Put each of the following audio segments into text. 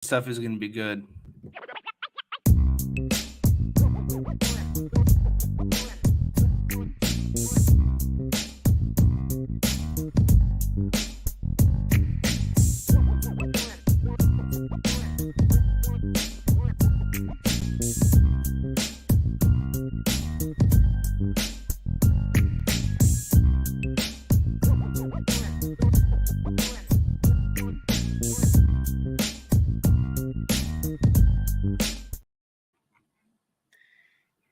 stuff is going to be good.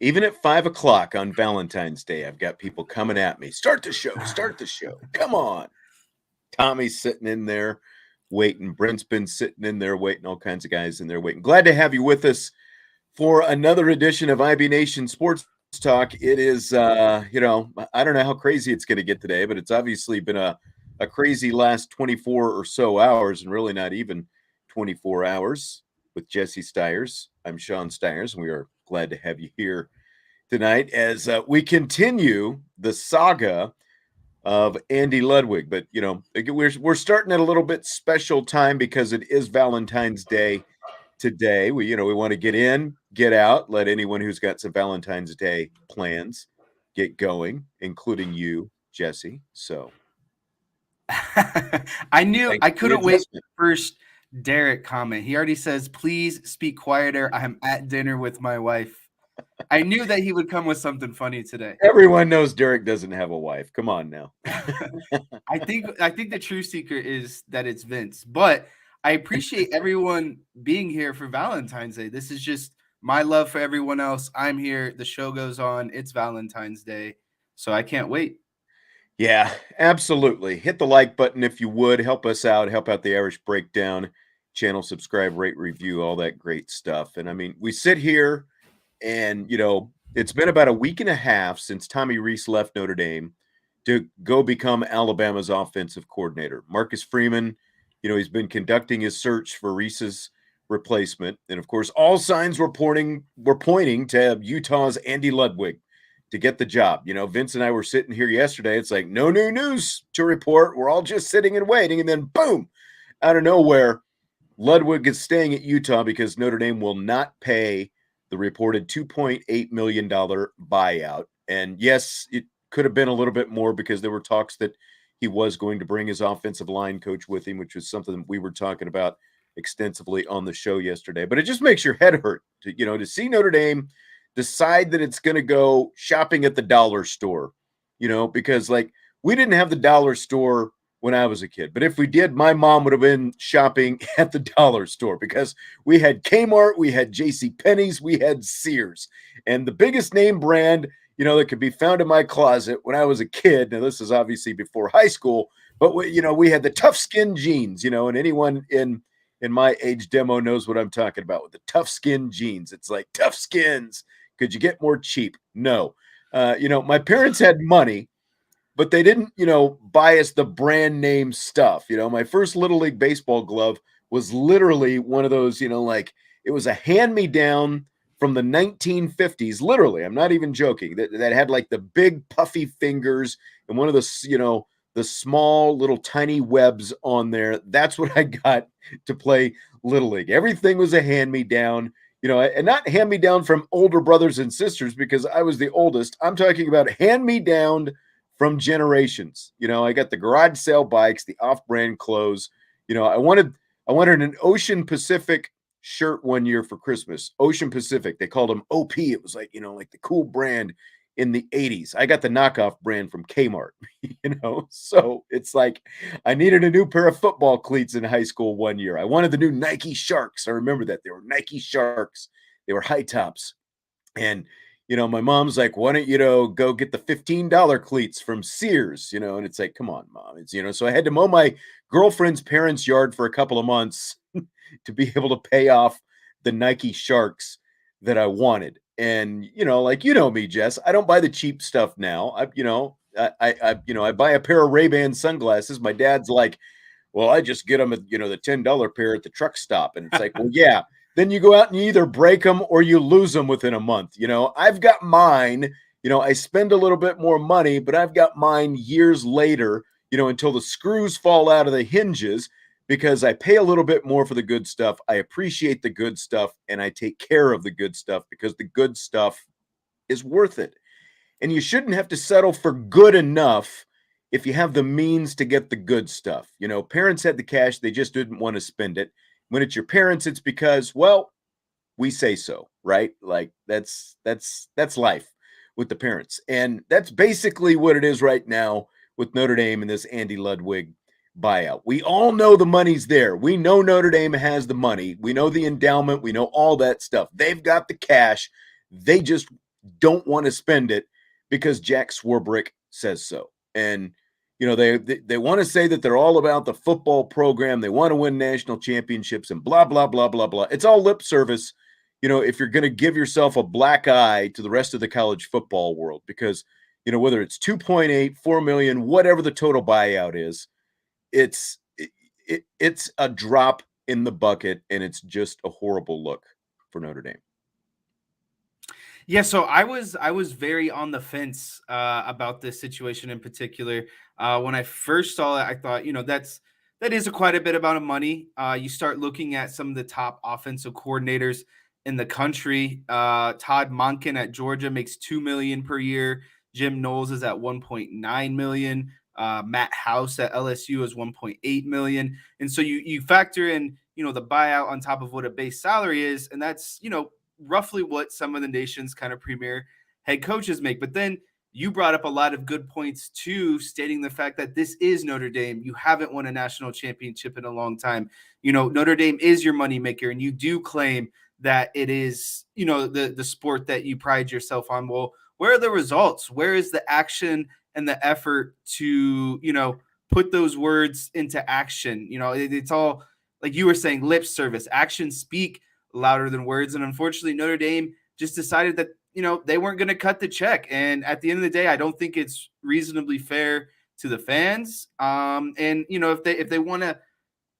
Even at 5 o'clock on Valentine's Day, I've got people coming at me. Start the show. Start the show. Come on. Tommy's sitting in there waiting. Brent's been sitting in there waiting. All kinds of guys in there waiting. Glad to have you with us for another edition of IB Nation Sports Talk. It is, I don't know how crazy it's going to get today, but it's obviously been a crazy last 24 or so hours, and really not even 24 hours with Jesse Stiers. I'm Sean Stiers, and we are glad to have you here tonight as we continue the saga of Andy Ludwig. But, we're starting at a little bit special time because it is Valentine's Day today. We want to get in, get out, let anyone who's got some Valentine's Day plans get going, including you, Jesse. So I knew I couldn't wait for the first Derek comment. He already says, please speak quieter. I'm at dinner with my wife. I knew that he would come with something funny today. Everyone knows Derek doesn't have a wife. Come on now. I think the true secret is that it's Vince. But I appreciate everyone being here for Valentine's Day. This is just my love for everyone else. I'm here. The show goes on. It's Valentine's Day. So I can't wait. Yeah, absolutely. Hit the like button if you would. Help us out. Help out the Irish Breakdown channel. Subscribe, rate, review, all that great stuff. And I mean, we sit here and, it's been about a week and a half since Tommy Rees left Notre Dame to go become Alabama's offensive coordinator. Marcus Freeman, he's been conducting his search for Rees's replacement. And of course, all signs were pointing to Utah's Andy Ludwig to get the job. Vince and I were sitting here yesterday. It's like, no new news to report. We're all just sitting and waiting. And then boom, out of nowhere, Ludwig is staying at Utah because Notre Dame will not pay the reported $2.8 million buyout. And yes, it could have been a little bit more because there were talks that he was going to bring his offensive line coach with him, which was something that we were talking about extensively on the show yesterday. But it just makes your head hurt to see Notre Dame decide that it's going to go shopping at the dollar store, because we didn't have the dollar store when I was a kid. But if we did, my mom would have been shopping at the dollar store because we had Kmart, we had JCPenney's, we had Sears. And the biggest name brand, that could be found in my closet when I was a kid, now this is obviously before high school, but we had the Tough Skin jeans, and anyone in my age demo knows what I'm talking about with the Tough Skin jeans. It's like, Tough Skins. Could you get more cheap? No. My parents had money, but they didn't, buy us the brand name stuff. My first Little League baseball glove was literally one of those, it was a hand-me-down from the 1950s. Literally, I'm not even joking. That had like the big puffy fingers and one of the, the small little tiny webs on there. That's what I got to play Little League. Everything was a hand-me-down. And not hand-me-down from older brothers and sisters because I was the oldest. I'm talking about hand-me-down from generations. I got the garage sale bikes, the off-brand clothes. I wanted an Ocean Pacific shirt one year for Christmas. Ocean Pacific. They called them OP. It was like, like the cool brand in the 80s. I got the knockoff brand from Kmart, So it's like I needed a new pair of football cleats in high school one year. I wanted the new Nike Sharks. I remember that. They were Nike Sharks. They were high tops. And my mom's like, why don't you go get the $15 cleats from Sears, and it's like, come on, Mom. It's, so I had to mow my girlfriend's parents' yard for a couple of months to be able to pay off the Nike Sharks that I wanted. And, me, Jess, I don't buy the cheap stuff now. I buy a pair of Ray-Ban sunglasses. My dad's like, well, I just get them at, the $10 pair at the truck stop. And it's like, well, yeah. Then you go out and you either break them or you lose them within a month. I've got mine, I spend a little bit more money, but I've got mine years later, until the screws fall out of the hinges because I pay a little bit more for the good stuff. I appreciate the good stuff, and I take care of the good stuff because the good stuff is worth it. And you shouldn't have to settle for good enough if you have the means to get the good stuff. You know, parents had the cash, they just didn't want to spend it. When it's your parents, it's because, well, we say so, right? Like that's life with the parents. And that's basically what it is right now with Notre Dame and this Andy Ludwig buyout. We all know the money's there. We know Notre Dame has the money. We know the endowment. We know all that stuff. They've got the cash. They just don't want to spend it because Jack Swarbrick says so. And you know, they want to say that they're all about the football program. They want to win national championships and blah, blah, blah, blah, blah. It's all lip service, you know, if you're going to give yourself a black eye to the rest of the college football world, because, you know, whether it's 2.8, 4 million, whatever the total buyout is, it's a drop in the bucket, and it's just a horrible look for Notre Dame. Yeah, so I was very on the fence about this situation in particular. When I first saw it, I thought, you know, that is quite a bit amount of money. You start looking at some of the top offensive coordinators in the country. Todd Monken at Georgia makes $2 million per year. Jim Knowles is at $1.9 million. Matt House at LSU is $1.8 million. And so you factor in, you know, the buyout on top of what a base salary is, and that's, you know, roughly what some of the nation's kind of premier head coaches make. But then you brought up a lot of good points too, stating the fact that this is Notre Dame. You haven't won a national championship in a long time. You know, Notre Dame is your moneymaker, and you do claim that it is, you know, the sport that you pride yourself on. Well, where are the results? Where is the action and the effort to, you know, put those words into action? You know, it's all, like you were saying, lip service. Actions speak louder than words. And unfortunately, Notre Dame just decided that, you know, they weren't going to cut the check. And at the end of the day, I don't think it's reasonably fair to the fans. And, you know, if they want to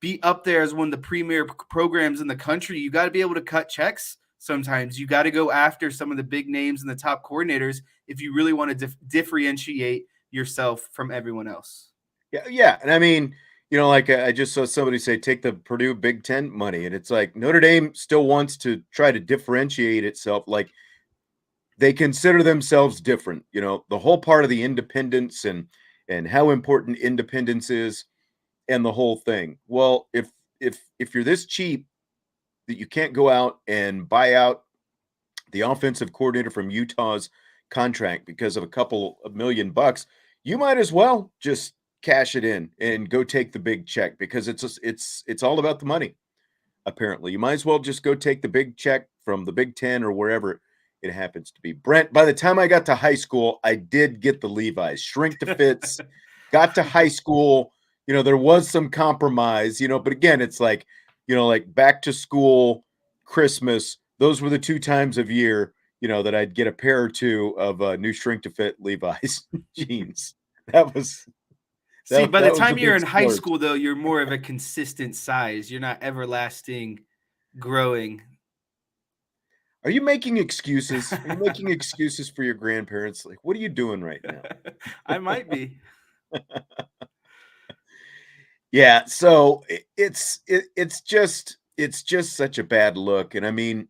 be up there as one of the premier programs in the country, you got to be able to cut checks. Sometimes you got to go after some of the big names and the top coordinators if you really want to differentiate yourself from everyone else. Yeah. And I mean, you know, like I just saw somebody say, take the Purdue Big Ten money. And it's like Notre Dame still wants to try to differentiate itself. Like they consider themselves different, you know, the whole part of the independence and how important independence is and the whole thing. Well, if you're this cheap that you can't go out and buy out the offensive coordinator from Utah's contract because of a couple of $1,000,000, you might as well just cash it in and go take the big check because it's all about the money. Apparently, you might as well just go take the big check from the Big Ten or wherever it happens to be. Brent, by the time I got to high school, I did get the Levi's, shrink to fits. Got to high school, you know, there was some compromise, you know, but again, it's like, you know, like back to school, Christmas, those were the 2 times of year, you know, that I'd get a pair or 2 of new shrink to fit Levi's jeans. That was See, by the that was a time you're big in high splurge. school, though, you're more of a consistent size. You're not everlasting growing. Are you making excuses? Are you making excuses for your grandparents? Like, what are you doing right now? I might be. Yeah, so it's just such a bad look. And I mean,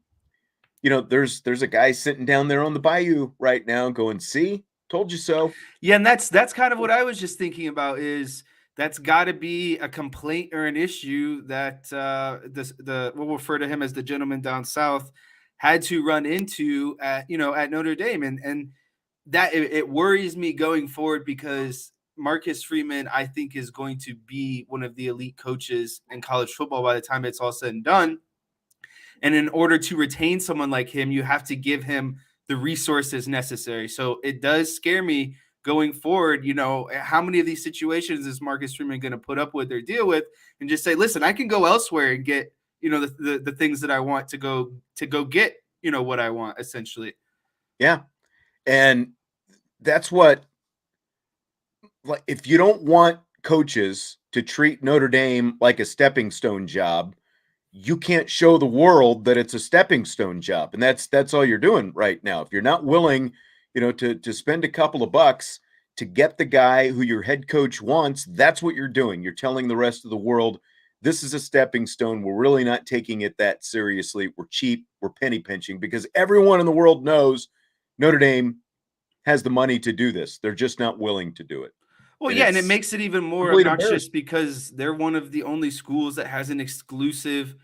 you know, there's a guy sitting down there on the bayou right now going, "See, told you so." Yeah, and that's kind of what I was just thinking about. Is that's got to be a complaint or an issue that we'll refer to him as the gentleman down south had to run into at, you know, at Notre Dame, and that it worries me going forward because Marcus Freeman, I think, is going to be one of the elite coaches in college football by the time it's all said and done. And in order to retain someone like him, you have to give him the resources necessary. So it does scare me going forward. You know, how many of these situations is Marcus Freeman going to put up with or deal with and just say, listen, I can go elsewhere and get, you know, the things that I want to go get, you know, what I want essentially. Yeah. And that's what, like, if you don't want coaches to treat Notre Dame like a stepping stone job, you can't show the world that it's a stepping stone job. And that's all you're doing right now. If you're not willing, you know, to spend a couple of bucks to get the guy who your head coach wants, that's what you're doing. You're telling the rest of the world this is a stepping stone. We're really not taking it that seriously. We're cheap. We're penny pinching because everyone in the world knows Notre Dame has the money to do this. They're just not willing to do it. Well, And yeah, and it it's makes it even more complete obnoxious embarrassment. because they're one of the only schools that has an exclusive,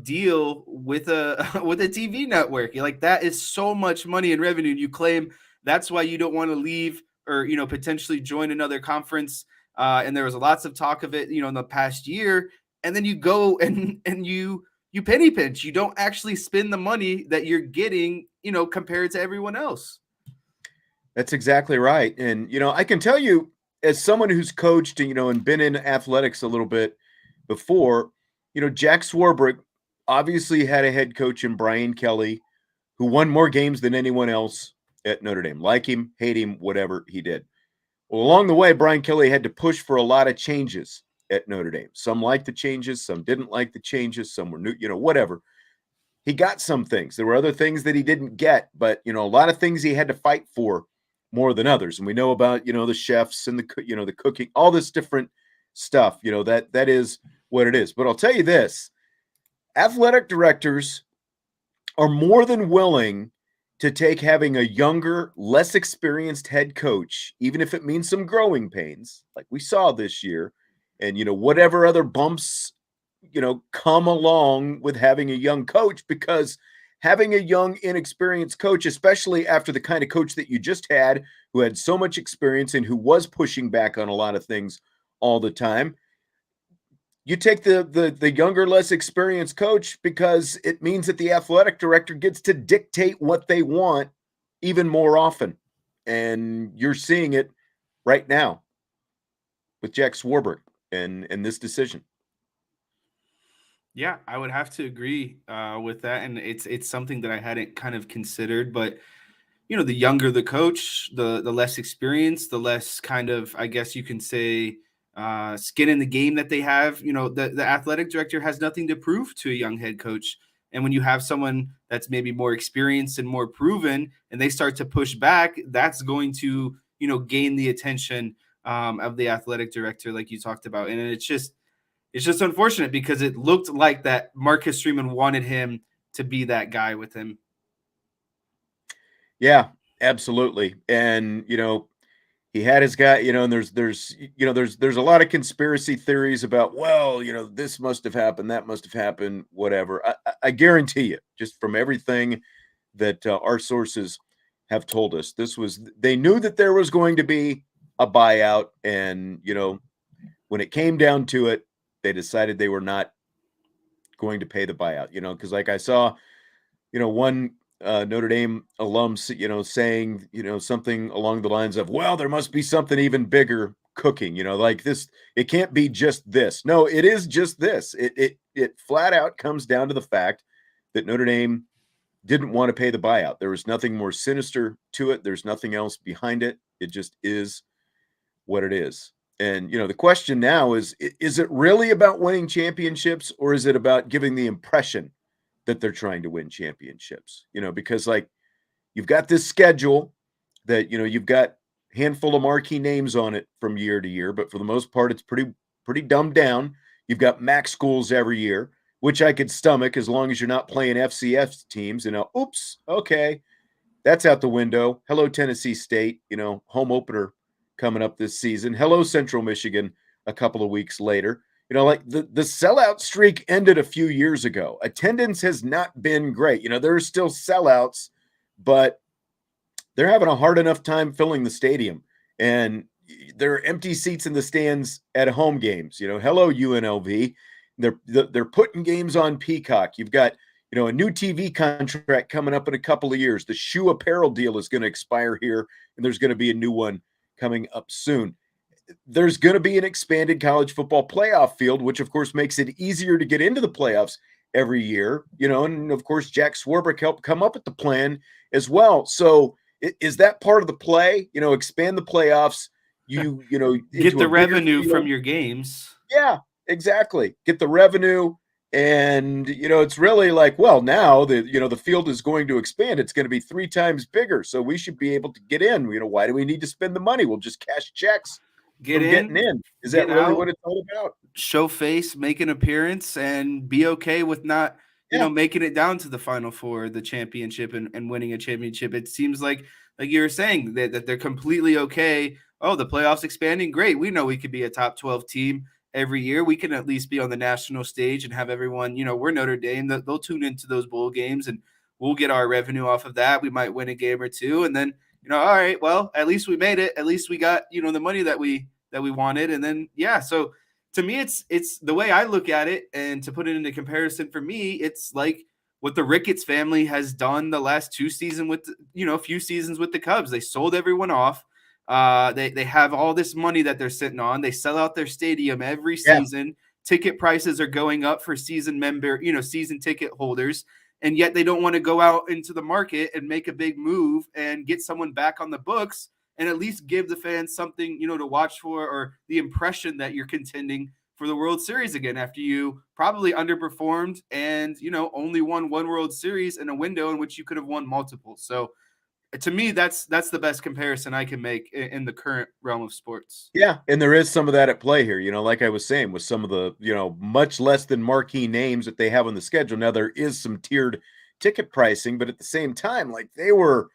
deal with a with a TV network. Like that is so much money in revenue. And you claim that's why you don't want to leave or potentially join another conference. And there was lots of talk of it, in the past year. And then you go and you penny pinch. You don't actually spend the money that you're getting, compared to everyone else. That's exactly right. And, I can tell you, as someone who's coached, and been in athletics a little bit before, Jack Swarbrick obviously had a head coach in Brian Kelly who won more games than anyone else at Notre Dame. Like him, hate him, whatever he did. Well, along the way, Brian Kelly had to push for a lot of changes at Notre Dame. Some liked the changes, some didn't like the changes, some were new, whatever. He got some things. There were other things that he didn't get, but, a lot of things he had to fight for more than others. And we know about, the chefs and the cooking, all this different stuff, that is what it is. But I'll tell you this, athletic directors are more than willing to take having a younger, less experienced head coach, even if it means some growing pains, like we saw this year, and, whatever other bumps, come along with having a young coach, because having a young, inexperienced coach, especially after the kind of coach that you just had, who had so much experience and who was pushing back on a lot of things all the time, you take the younger, less experienced coach because it means that the athletic director gets to dictate what they want even more often. And you're seeing it right now with Jack Swarbrick and this decision. Yeah, I would have to agree with that, and it's something that I hadn't kind of considered. But the younger the coach, the less experience, the less kind of, I guess you can say, skin in the game that they have. The athletic director has nothing to prove to a young head coach, and when you have someone that's maybe more experienced and more proven, and they start to push back, that's going to gain the attention of the athletic director, like you talked about, and it's just unfortunate because it looked like that Marcus Freeman wanted him to be that guy with him. Yeah, absolutely. And, he had his guy, and there's a lot of conspiracy theories about, well, this must have happened, that must have happened, whatever. I guarantee you, just from everything that our sources have told us, they knew that there was going to be a buyout. And, when it came down to it, they decided they were not going to pay the buyout, because like I saw, one Notre Dame alum, saying, something along the lines of, well, there must be something even bigger cooking, like this. It can't be just this. No, it is just this. It flat out comes down to the fact that Notre Dame didn't want to pay the buyout. There was nothing more sinister to it. There's nothing else behind it. It just is what it is. And, the question now is it really about winning championships, or is it about giving the impression that they're trying to win championships? Because like you've got this schedule that, you've got a handful of marquee names on it from year to year, but for the most part, it's pretty dumbed down. You've got MAC schools every year, which I could stomach as long as you're not playing FCS teams. Oops, okay, that's out the window. Hello, Tennessee State, home opener coming up this season. Hello, Central Michigan, a couple of weeks later. Like the sellout streak ended a few years ago. Attendance has not been great. There are still sellouts, but they're having a hard enough time filling the stadium. And there are empty seats in the stands at home games. Hello, UNLV. They're putting games on Peacock. You've got, a new TV contract coming up in a couple of years. The shoe apparel deal is going to expire here, and there's going to be a new one coming up soon. There's going to be an expanded college football playoff field, which of course makes it easier to get into the playoffs every year, and of course Jack Swarbrick helped come up with the plan as well. So is that part of the play? Expand the playoffs, get the revenue from your games. Yeah, exactly. Get the revenue. And, it's really like, well, now the field is going to expand. It's going to be 3 times bigger. So we should be able to get in. Why do we need to spend the money? We'll just cash checks. Getting in. Is that really what it's all about? show face, make an appearance, and be okay with not, Yeah. making it down to the Final Four, the championship, and winning a championship. It seems like you were saying, that they're completely okay. Oh, the playoffs expanding, great. We know we could be a top 12 team every year. We can at least be on the national stage and have everyone, we're Notre Dame. They'll tune into those bowl games and we'll get our revenue off of that. We might win a game or two, and then, all right, well, at least we made it. At least we got, the money that we wanted. And then, yeah, so to me, it's the way I look at it, and to put it into comparison for me, it's like what the Ricketts family has done the last two seasons with, a few seasons with the Cubs. They sold everyone off. They have all this money that they're sitting on. They sell out their stadium every Yeah. season. Ticket prices are going up for season ticket holders, and yet they don't want to go out into the market and make a big move and get someone back on the books and at least give the fans something, to watch for, or the impression that you're contending for the World Series again after you probably underperformed and, only won one World Series in a window in which you could have won multiple. So to me, that's the best comparison I can make in the current realm of sports. Yeah, and there is some of that at play here, like I was saying, with some of the, much less than marquee names that they have on the schedule. Now there is some tiered ticket pricing, but at the same time, like they were,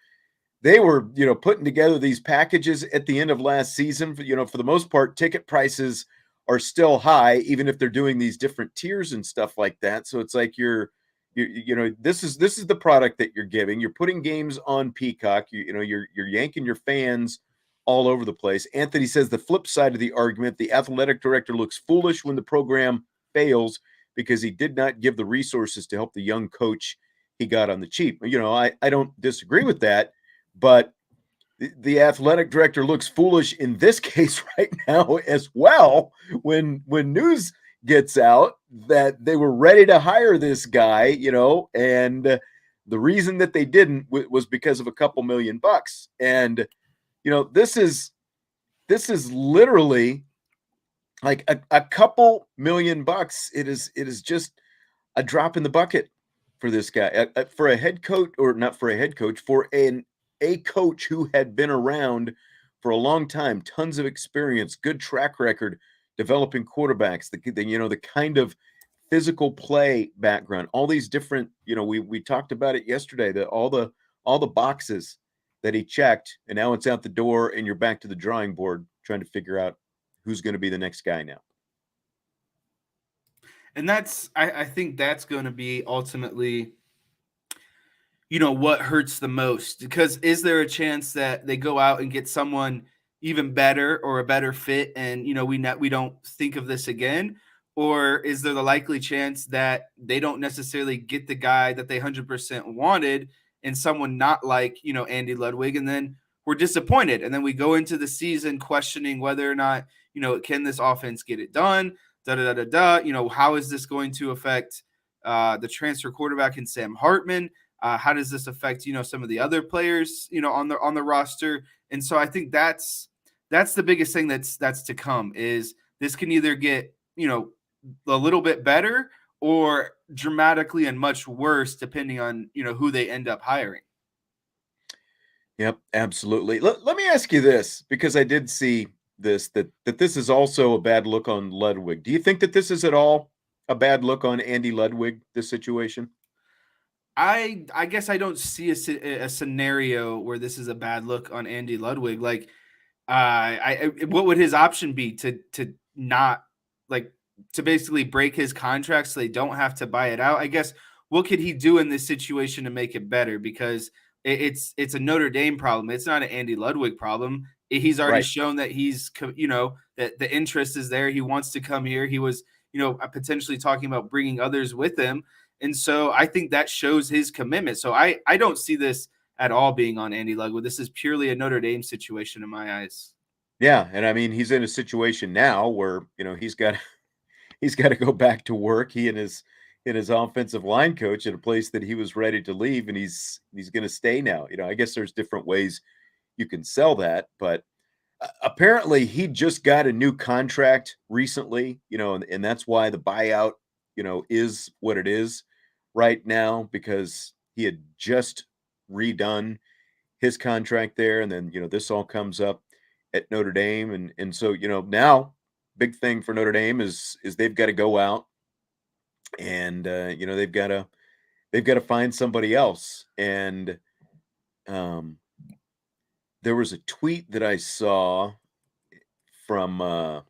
putting together these packages at the end of last season. For the most part, ticket prices are still high, even if they're doing these different tiers and stuff like that. So it's like this is the product that you're giving. You're putting games on Peacock. You're yanking your fans all over the place. Anthony says the flip side of the argument: the athletic director looks foolish when the program fails because he did not give the resources to help the young coach he got on the cheap. I don't disagree with that. But the athletic director looks foolish in this case right now as well. When news gets out that they were ready to hire this guy, and the reason that they didn't was because of a couple $1,000,000. And this is literally like a couple $1,000,000. It is just a drop in the bucket for this guy, for a head coach, or not for a head coach, for a coach who had been around for a long time, tons of experience, good track record, developing quarterbacks, the kind of physical play background, all these different, we talked about it yesterday, that all the boxes that he checked, and now it's out the door, and you're back to the drawing board trying to figure out who's going to be the next guy now. And I think that's going to be ultimately, what hurts the most, because is there a chance that they go out and get someone even better or a better fit, and we don't think of this again? Or is there the likely chance that they don't necessarily get the guy that they 100% wanted, and someone not like, Andy Ludwig, and then we're disappointed, and then we go into the season questioning whether or not, can this offense get it done? Da da da da da. How is this going to affect the transfer quarterback in Sam Hartman? How does this affect, some of the other players, on the roster? And so I think that's the biggest thing that's to come. Is this can either get, a little bit better, or dramatically and much worse, depending on, who they end up hiring. Yep, absolutely. Let me ask you this, because I did see this, that this is also a bad look on Ludwig. Do you think that this is at all a bad look on Andy Ludwig, this situation? I guess I don't see a scenario where this is a bad look on Andy Ludwig. Like, what would his option be? To not, like, to basically break his contract so they don't have to buy it out? I guess, what could he do in this situation to make it better? Because it's a Notre Dame problem. It's not an Andy Ludwig problem. He's already Right. shown that that the interest is there. He wants to come here. He was, potentially talking about bringing others with him. And so I think that shows his commitment. So I don't see this at all being on Andy Ludwig. This is purely a Notre Dame situation in my eyes. Yeah, and I mean, he's in a situation now where, he's got to go back to work. He and his offensive line coach at a place that he was ready to leave, and he's going to stay now. I guess there's different ways you can sell that, but apparently he just got a new contract recently, and that's why the buyout, is what it is right now, because he had just redone his contract there, and then this all comes up at Notre Dame, and so now big thing for Notre Dame is they've got to go out and they've got to find somebody else. And um, there was a tweet that I saw from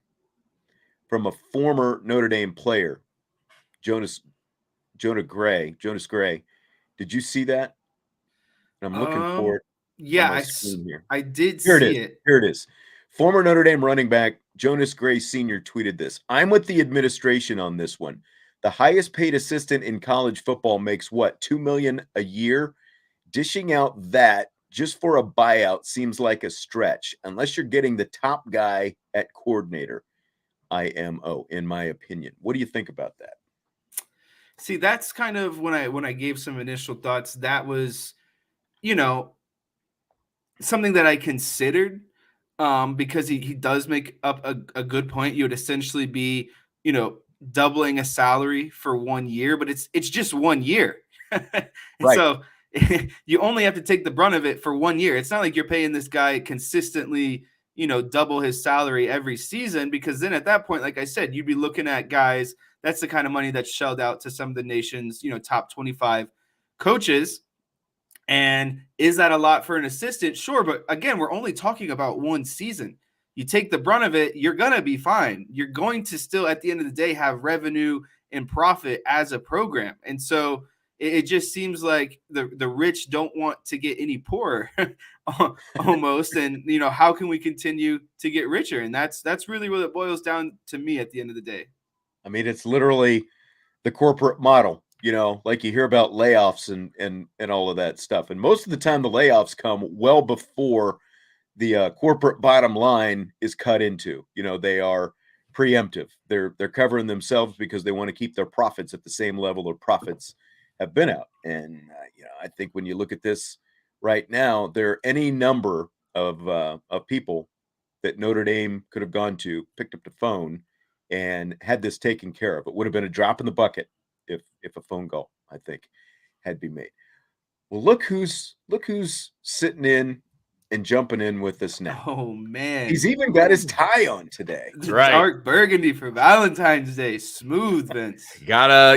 from a former Notre Dame player, Jonas Jonas Gray. Did you see that? I'm looking for Um, it on yeah, my screen here. I did Here it see is. it. Here it is. Former Notre Dame running back Jonas Gray Sr. tweeted this. I'm with the administration on this one. The highest paid assistant in college football makes what, $2 million a year? Dishing out that just for a buyout seems like a stretch, unless you're getting the top guy at coordinator. IMO, in my opinion. What do you think about that? See, that's kind of when I gave some initial thoughts. That was, you know, something that I considered, because he does make up a good point. You would essentially be, you know, doubling a salary for 1 year, but it's just 1 year. And Right. so you only have to take the brunt of it for 1 year. It's not like you're paying this guy consistently, you know, double his salary every season, because then at that point, like I said, you'd be looking at guys. That's the kind of money that's shelled out to some of the nation's, you know, top 25 coaches. And is that a lot for an assistant? Sure. But again, we're only talking about one season. You take the brunt of it, you're going to be fine. You're going to still, at the end of the day, have revenue and profit as a program. And so it just seems like the rich don't want to get any poorer almost. And, you know, how can we continue to get richer? And that's really what it boils down to me at the end of the day. I mean, it's literally the corporate model, like you hear about layoffs and all of that stuff. And most of the time the layoffs come well before the corporate bottom line is cut into. They are preemptive. They're covering themselves because they want to keep their profits at the same level their profits have been out. And I think when you look at this right now, there are any number of people that Notre Dame could have gone to, picked up the phone, and had this taken care of. It would have been a drop in the bucket if a phone call, I think, had been made. Well, look who's sitting in and jumping in with us now. Oh, man. He's even got his tie on today. The right. dark burgundy for Valentine's Day. Smooth, Vince. Gotta,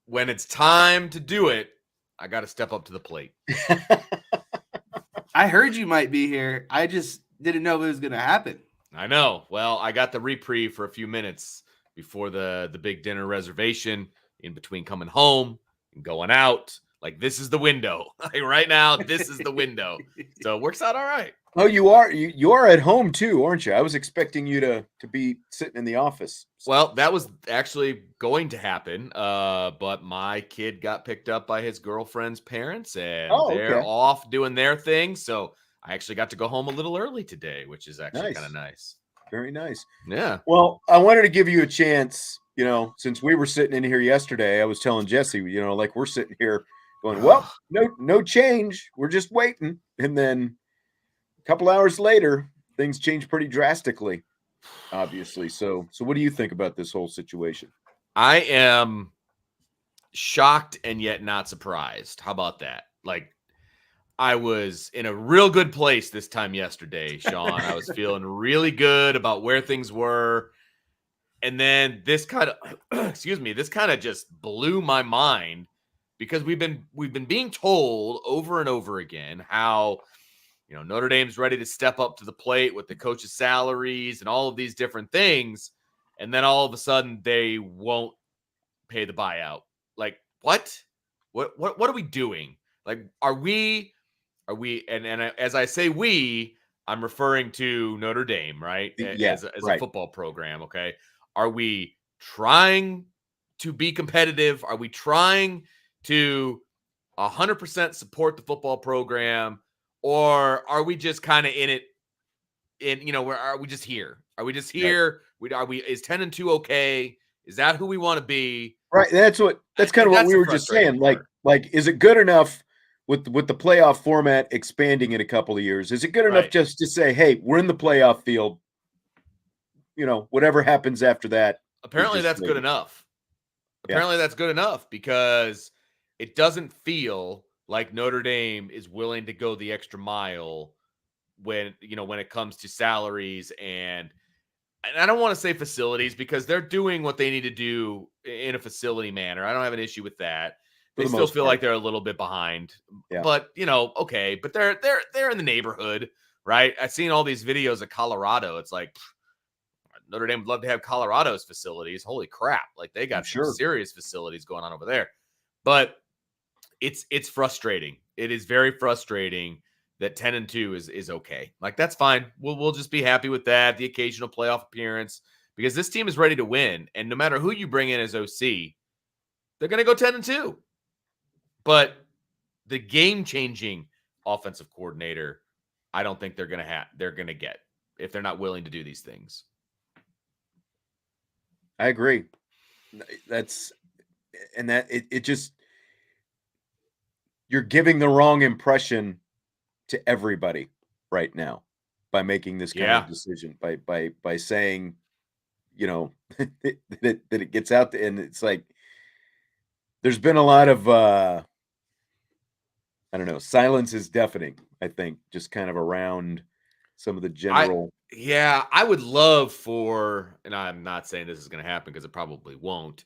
when it's time to do it, I gotta step up to the plate. I heard you might be here. I just didn't know if it was going to happen. I know. Well, I got the reprieve for a few minutes before the big dinner reservation, in between coming home and going out. Like, this is the window. Like, right now, this is the window. So it works out all right. Oh, you are at home too, aren't you? I was expecting you to be sitting in the office. Well, that was actually going to happen, but my kid got picked up by his girlfriend's parents, and they're off doing their thing. So I actually got to go home a little early today, which is actually kind of nice. Very nice. Yeah. Well, I wanted to give you a chance, since we were sitting in here yesterday. I was telling Jesse, like we're sitting here going, well, no change. We're just waiting. And then a couple hours later, things change pretty drastically, obviously. So what do you think about this whole situation? I am shocked and yet not surprised. How about that? Like, I was in a real good place this time yesterday, Sean. I was feeling really good about where things were. And then this kind of, this kind of just blew my mind, because we've been being told over and over again how, Notre Dame's ready to step up to the plate with the coaches' salaries and all of these different things. And then all of a sudden they won't pay the buyout. Like, what are we doing? Like, are we, and as I say, I'm referring to Notre Dame, right? Yeah, as a football program. Okay. Are we trying to be competitive? Are we trying to 100% support the football program? Or are we just kind of in it? Where are we just here? Are we just here? Right. Is 10-2 okay? Is that who we want to be? Right. That's kind of what we were just saying. Like, is it good enough with the playoff format expanding in a couple of years? Is it good enough just to say, hey, we're in the playoff field? Whatever happens after that. Apparently that's good enough. Apparently that's good enough, because it doesn't feel like Notre Dame is willing to go the extra mile when it comes to salaries and and I don't want to say facilities because they're doing what they need to do in a facility manner. I don't have an issue with that. They still feel like they're a little bit behind, but okay. But they're in the neighborhood, right? I've seen all these videos of Colorado. It's like Notre Dame would love to have Colorado's facilities. Holy crap! Like they got some serious facilities going on over there. But it's frustrating. It is very frustrating that 10-2 is okay. Like that's fine. We'll just be happy with that. The occasional playoff appearance because this team is ready to win, and no matter who you bring in as OC, they're going to go 10-2. But the game-changing offensive coordinator, I don't think they're going to get if they're not willing to do these things. I agree. It just, you're giving the wrong impression to everybody right now by making this kind of decision, by saying, that it gets out there, and it's like there's been a lot of I don't know, silence is deafening, I think, just kind of around some of the general. I would love for, and I'm not saying this is going to happen because it probably won't.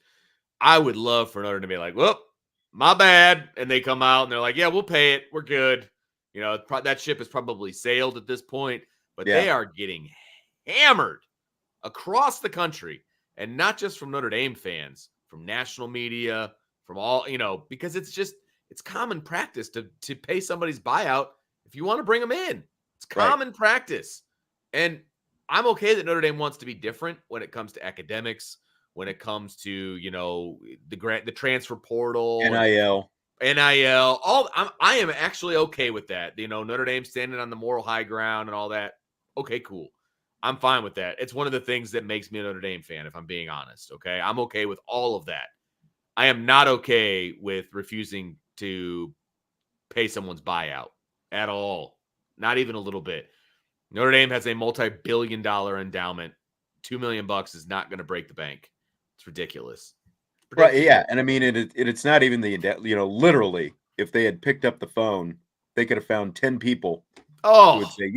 I would love for Notre Dame to be like, "Whoop, my bad," and they come out and they're like, "Yeah, we'll pay it. We're good." That ship has probably sailed at this point, but they are getting hammered across the country, and not just from Notre Dame fans, from national media, from all, because it's common practice to pay somebody's buyout if you want to bring them in. It's common practice. And I'm okay that Notre Dame wants to be different when it comes to academics, when it comes to, the transfer portal, NIL. I am actually okay with that. Notre Dame standing on the moral high ground and all that. Okay, cool. I'm fine with that. It's one of the things that makes me a Notre Dame fan, if I'm being honest. Okay. I'm okay with all of that. I am not okay with refusing to pay someone's buyout at all. Not even a little bit. Notre Dame has a multi-billion-dollar endowment. $2 million is not going to break the bank. It's ridiculous. Right, yeah. And I mean, it's not even literally, if they had picked up the phone, they could have found 10 people who would say,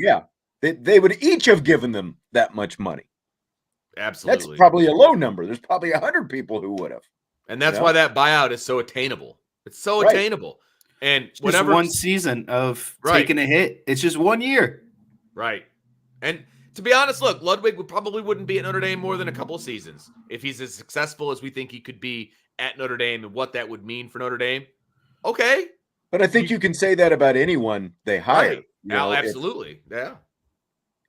they would each have given them that much money. Absolutely. That's probably a low number. There's probably 100 people who would have. And that's why that buyout is so attainable. It's so attainable. And it's just one season of taking a hit. It's just 1 year. Right. And to be honest, look, Ludwig probably wouldn't be at Notre Dame more than a couple of seasons if he's as successful as we think he could be at Notre Dame and what that would mean for Notre Dame. Okay. But I think you can say that about anyone they hire. Right. Absolutely.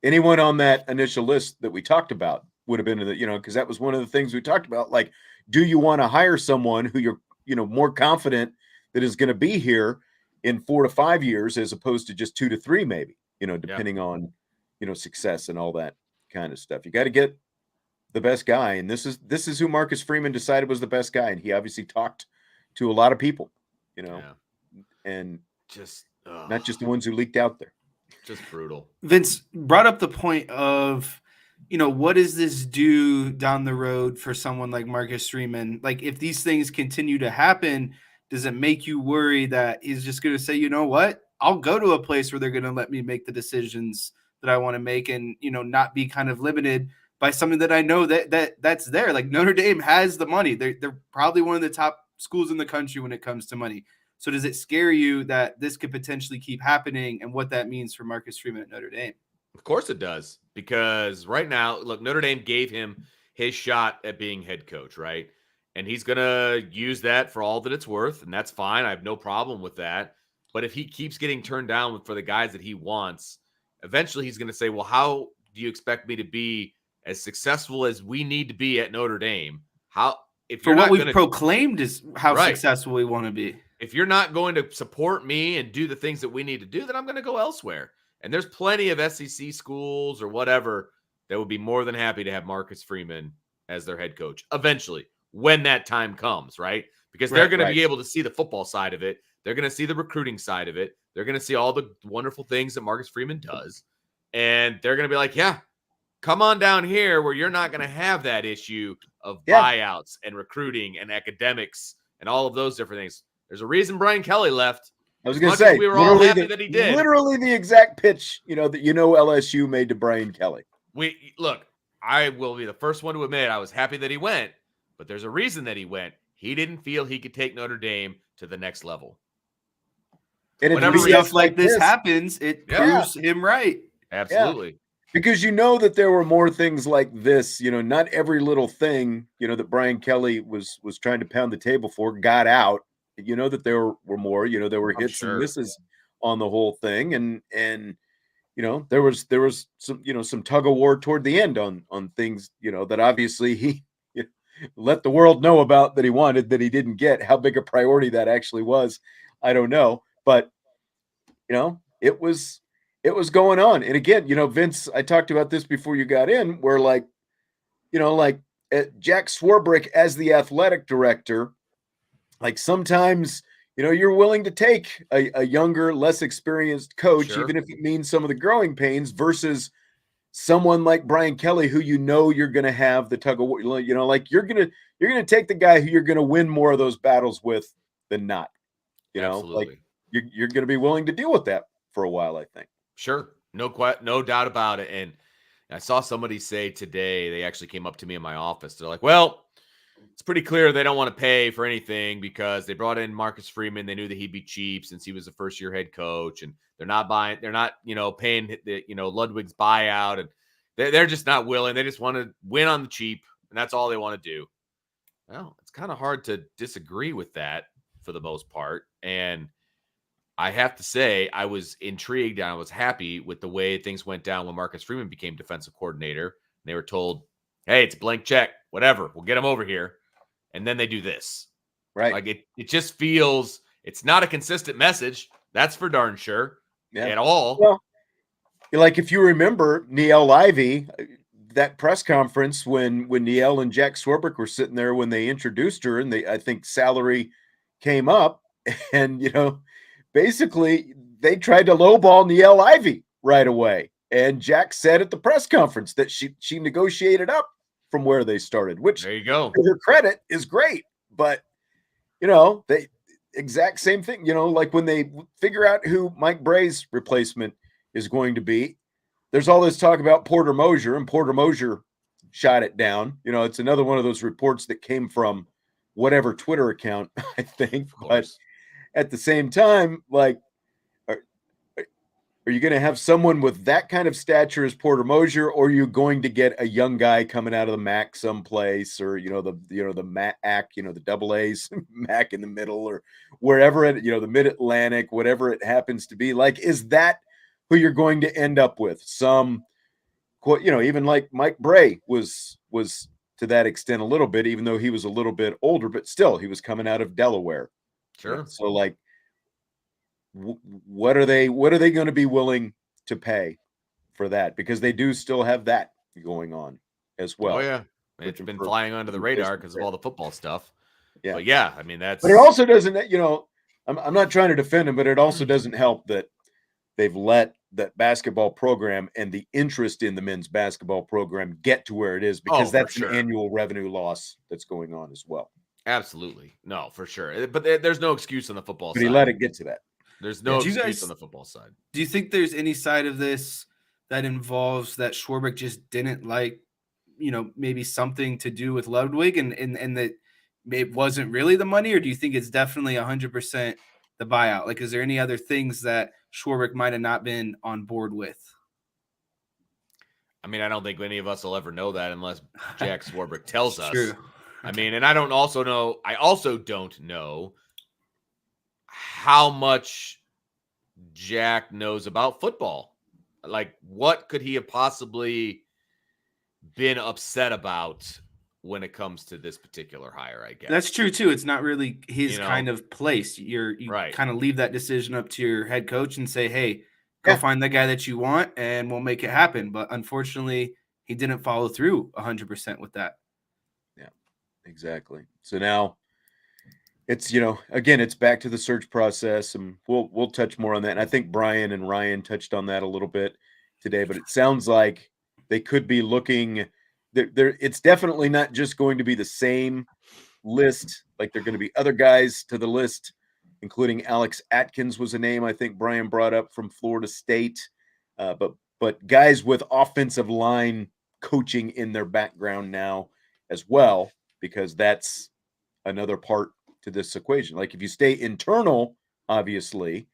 Anyone on that initial list that we talked about would have been, because that was one of the things we talked about. Like, do you want to hire someone who you're, more confident that is going to be here in 4 to 5 years as opposed to just 2 to 3, maybe, depending on, success and all that kind of stuff. You got to get the best guy. And this is who Marcus Freeman decided was the best guy. And he obviously talked to a lot of people, and just not just the ones who leaked out there. Just brutal. Vince brought up the point of, what does this do down the road for someone like Marcus Freeman? Like, if these things continue to happen, does it make you worry that he's just going to say, you know what, I'll go to a place where they're going to let me make the decisions that I want to make and, not be kind of limited by something that I know that's there. Like, Notre Dame has the money. They're probably one of the top schools in the country when it comes to money. So does it scare you that this could potentially keep happening and what that means for Marcus Freeman at Notre Dame? Of course it does, because right now, look, Notre Dame gave him his shot at being head coach, right? And he's going to use that for all that it's worth, and that's fine. I have no problem with that. But if he keeps getting turned down for the guys that he wants, eventually he's going to say, well, how do you expect me to be as successful as we need to be at Notre Dame? If for what we've proclaimed is how successful we want to be. If you're not going to support me and do the things that we need to do, then I'm going to go elsewhere. And there's plenty of SEC schools or whatever that would be more than happy to have Marcus Freeman as their head coach eventually, when that time comes, right? Because they're going to be able to see the football side of it. They're going to see the recruiting side of it. They're going to see all the wonderful things that Marcus Freeman does. And they're going to be like, yeah, come on down here where you're not going to have that issue of buyouts and recruiting and academics and all of those different things. There's a reason Brian Kelly left. I was going to say, we were all happy that he did. Literally the exact pitch, that LSU made to Brian Kelly. Look, I will be the first one to admit I was happy that he went, but there's a reason that he went. He didn't feel he could take Notre Dame to the next level. And Whenever stuff like this happens, it proves him right. Absolutely. Yeah. Because you know that there were more things like this, not every little thing, that Brian Kelly was trying to pound the table for got out. You know that there were more, there were hits and misses on the whole thing. And there was some tug of war toward the end on things, that obviously he let the world know about that he wanted, that he didn't get. How big a priority that actually was, I don't know. But, it was going on. And again, Vince, I talked about this before you got in, where Jack Swarbrick as the athletic director, sometimes, you're willing to take a younger, less experienced coach, even if it means some of the growing pains, versus someone like Brian Kelly, who you're going to have the tug of war. You're going to take the guy who you're going to win more of those battles with than not. Absolutely. You're going to be willing to deal with that for a while, I think. Sure. No doubt about it. And I saw somebody say today, they actually came up to me in my office. They're like, well, it's pretty clear they don't want to pay for anything because they brought in Marcus Freeman. They knew that he'd be cheap since he was a first-year head coach, and they're not paying the, Ludwig's buyout, and they're just not willing. They just want to win on the cheap, and that's all they want to do. Well, it's kind of hard to disagree with that for the most part. And I have to say, I was intrigued and I was happy with the way things went down when Marcus Freeman became defensive coordinator. They were told, hey, it's a blank check, whatever, we'll get him over here. And then they do this. Right. Like it just feels, it's not a consistent message. That's for darn sure. At all. Well, if you remember Niele Ivey, that press conference when Niele and Jack Swarbrick were sitting there when they introduced her, and I think salary came up, and basically they tried to lowball Niele Ivey right away. And Jack said at the press conference that she negotiated up from where they started, which, there you go, to her credit, is great. But they exact same thing. Like when they figure out who Mike Bray's replacement is going to be, there's all this talk about Porter Moser, and Porter Moser shot it down. It's another one of those reports that came from whatever Twitter account, I think. But at the same time, are you going to have someone with that kind of stature as Porter Moser, or are you going to get a young guy coming out of the MAC someplace, or the MAC, the double A's, MAC in the middle, or wherever it, the Mid-Atlantic, whatever it happens to be? Is that who you're going to end up with? Some, even like Mike Bray was to that extent a little bit, even though he was a little bit older, but still he was coming out of Delaware. Sure. So what are they going to be willing to pay for that? Because they do still have that going on as well. Oh yeah, it's been flying under the radar because of all the football stuff. Yeah, but yeah, I mean that's. But it also doesn't. I'm not trying to defend them, but it also doesn't help that they've let that basketball program and the interest in the men's basketball program get to where it is, because that's an annual revenue loss that's going on as well. Absolutely, no, for sure. But there's no excuse on the football side. But he let it get to that. There's no excuse on the football side. Do you think there's any side of this that involves that Swarbrick just didn't like, maybe something to do with Ludwig and that it wasn't really the money? Or do you think it's definitely 100% the buyout? Is there any other things that Swarbrick might have not been on board with? I mean, I don't think any of us will ever know that unless Jack Swarbrick tells us. True. I mean, and I also don't know how much Jack knows about football. What could he have possibly been upset about when it comes to this particular hire, I guess? That's true too. It's not really his kind of place. You kind of leave that decision up to your head coach and say, hey, go find the guy that you want and we'll make it happen. But unfortunately, he didn't follow through 100% with that. Yeah, exactly. So now it's, again, it's back to the search process, and we'll touch more on that. And I think Brian and Ryan touched on that a little bit today, but it sounds like they could be looking there. It's definitely not just going to be the same list. They're going to be other guys to the list, including Alex Atkins was a name I think Brian brought up from Florida State. But guys with offensive line coaching in their background now as well, because that's another part to this equation. Like if you stay internal, obviously,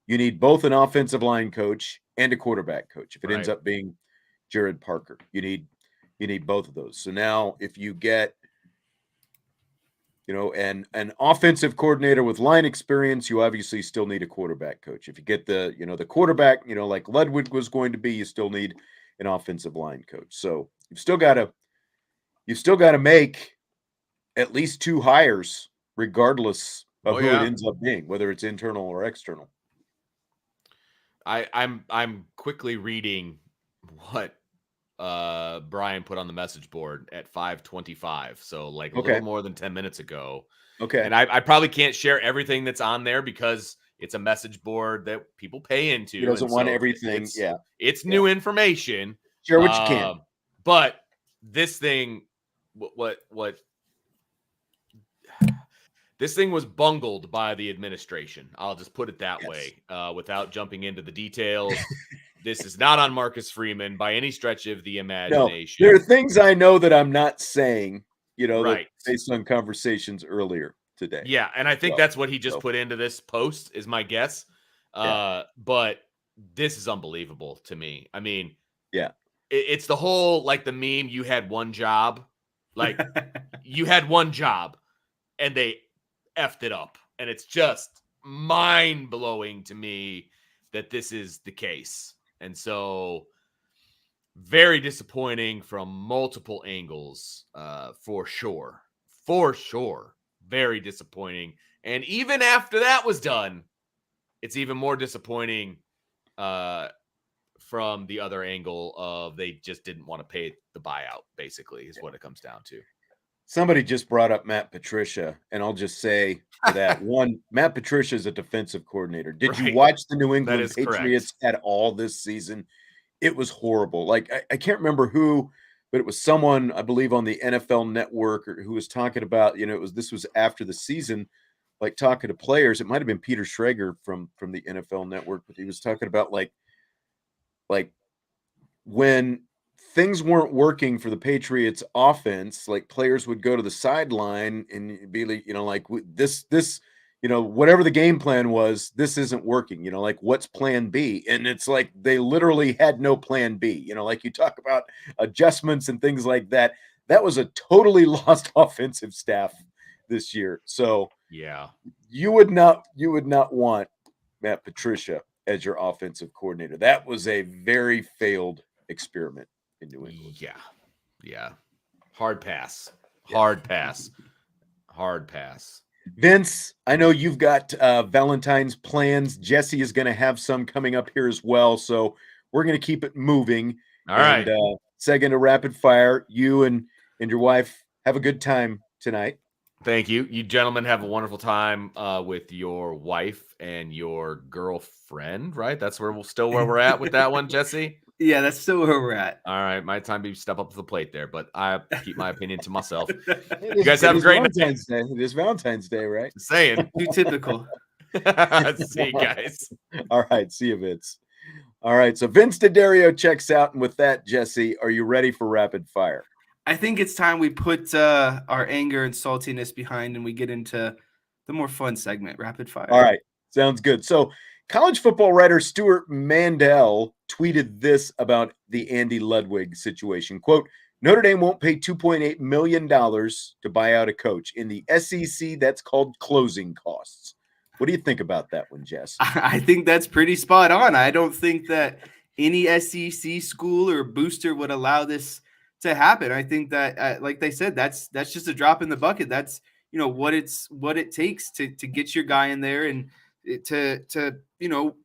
you need both an offensive line coach and a quarterback coach. If it ends up being Jared Parker, you need both of those. So now if you get, an offensive coordinator with line experience, you obviously still need a quarterback coach. If you get the quarterback, like Ludwig was going to be, you still need an offensive line coach. So you've still got to make at least 2 hires, regardless of who it ends up being, whether it's internal or external. I'm quickly reading what Brian put on the message board at 5:25, so like a little more than 10 minutes ago. Okay. And I probably can't share everything that's on there because it's a message board that people pay into. He doesn't want everything. It's new information. Share what you can. But this thing, what this thing was bungled by the administration. I'll just put it that way, without jumping into the details. This is not on Marcus Freeman by any stretch of the imagination. No, there are things I know that I'm not saying, right, based on conversations earlier today. Yeah, and I think that's what he just put into this post, is my guess. But this is unbelievable to me. I mean, it's the whole, like the meme, you had one job. Like, you had one job, and they effed it up. And it's just mind-blowing to me that this is the case. And so, very disappointing from multiple angles, for sure. For sure. Very disappointing. And even after that was done, it's even more disappointing from the other angle of they just didn't want to pay the buyout, basically, is what it comes down to. Somebody just brought up Matt Patricia, and I'll just say to that, one, Matt Patricia is a defensive coordinator. Did you watch the New England Patriots at all this season? It was horrible. Like, I can't remember who, but it was someone, I believe, on the NFL Network who was talking about, this was after the season, like talking to players. It might have been Peter Schrager from the NFL Network, but he was talking about like when things weren't working for the Patriots offense, like players would go to the sideline and be like, like this, whatever the game plan was, this isn't working, like what's plan B? And it's like, they literally had no plan B, like you talk about adjustments and things like that. That was a totally lost offensive staff this year. So yeah, you would not want Matt Patricia as your offensive coordinator. That was a very failed experiment in New England. Yeah. Hard pass. Vince, I know you've got Valentine's plans. Jesse is going to have some coming up here as well. So we're going to keep it moving. All right. Second to rapid fire. You and your wife have a good time tonight. Thank you. You gentlemen have a wonderful time with your wife and your girlfriend, right? That's where we're at with that one, Jesse. Yeah, that's still where we're at. All right, my time to step up to the plate there, but I keep my opinion to myself. You guys have a great Valentine's Day. It is Valentine's Day, right? Just saying. Too typical. See you guys. All right, see you, Vince. All right, so Vince D'Addario checks out, and with that, Jesse, are you ready for rapid fire? I think it's time we put our anger and saltiness behind, and we get into the more fun segment, rapid fire. All right, sounds good. So, college football writer Stuart Mandel tweeted this about the Andy Ludwig situation. Quote, Notre Dame won't pay $2.8 million to buy out a coach. In the SEC, that's called closing costs. What do you think about that one, Jess? I think that's pretty spot on. I don't think that any SEC school or booster would allow this to happen. I think that, like they said, that's just a drop in the bucket. That's, what it takes to get your guy in there and to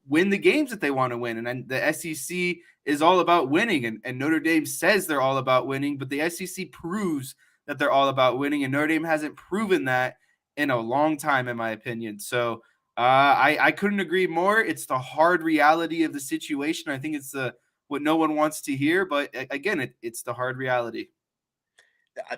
win the games that they want to win. And then the SEC is all about winning, and Notre Dame says they're all about winning, but the SEC proves that they're all about winning, and Notre Dame hasn't proven that in a long time, in my opinion. So I couldn't agree more. It's the hard reality of the situation. I think it's what no one wants to hear, but again, it's the hard reality.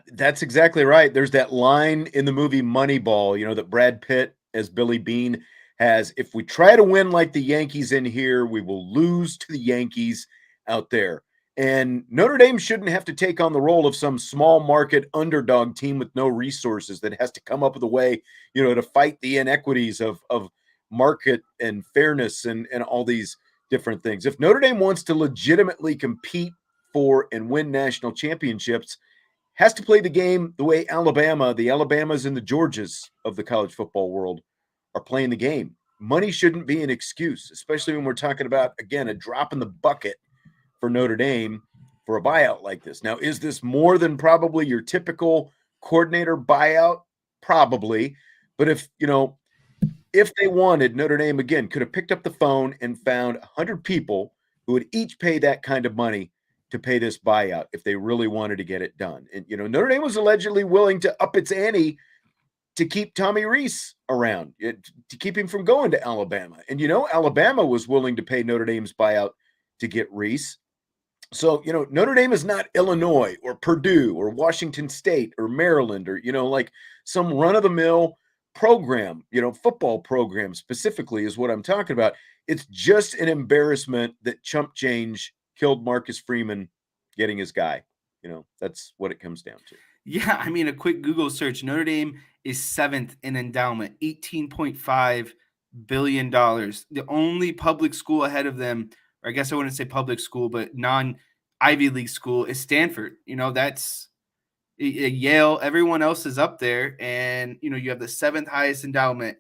That's exactly right. There's that line in the movie Moneyball, that Brad Pitt as Billy Bean has, if we try to win like the Yankees in here, we will lose to the Yankees out there. And Notre Dame shouldn't have to take on the role of some small market underdog team with no resources that has to come up with a way, to fight the inequities of market and fairness and all these different things. If Notre Dame wants to legitimately compete for and win national championships, has to play the game the way the Alabamas and the Georgias of the college football world are playing the game. Money shouldn't be an excuse, especially when we're talking about, again, a drop in the bucket for Notre Dame for a buyout like this. Now, is this more than probably your typical coordinator buyout? Probably. But if they wanted, Notre Dame, again, could have picked up the phone and found 100 people who would each pay that kind of money to pay this buyout if they really wanted to get it done. And, Notre Dame was allegedly willing to up its ante to keep Tommy Rees around, to keep him from going to Alabama. And, Alabama was willing to pay Notre Dame's buyout to get Rees. So, Notre Dame is not Illinois or Purdue or Washington State or Maryland or, like some run-of-the-mill program, football program specifically is what I'm talking about. It's just an embarrassment that chump change killed Marcus Freeman getting his guy. That's what it comes down to. Yeah, I mean, a quick Google search. Notre Dame is 7th in endowment, $18.5 billion. The only public school ahead of them, or I guess I wouldn't say public school, but non-Ivy League school, is Stanford. That's Yale. Everyone else is up there, and you have the 7th highest endowment,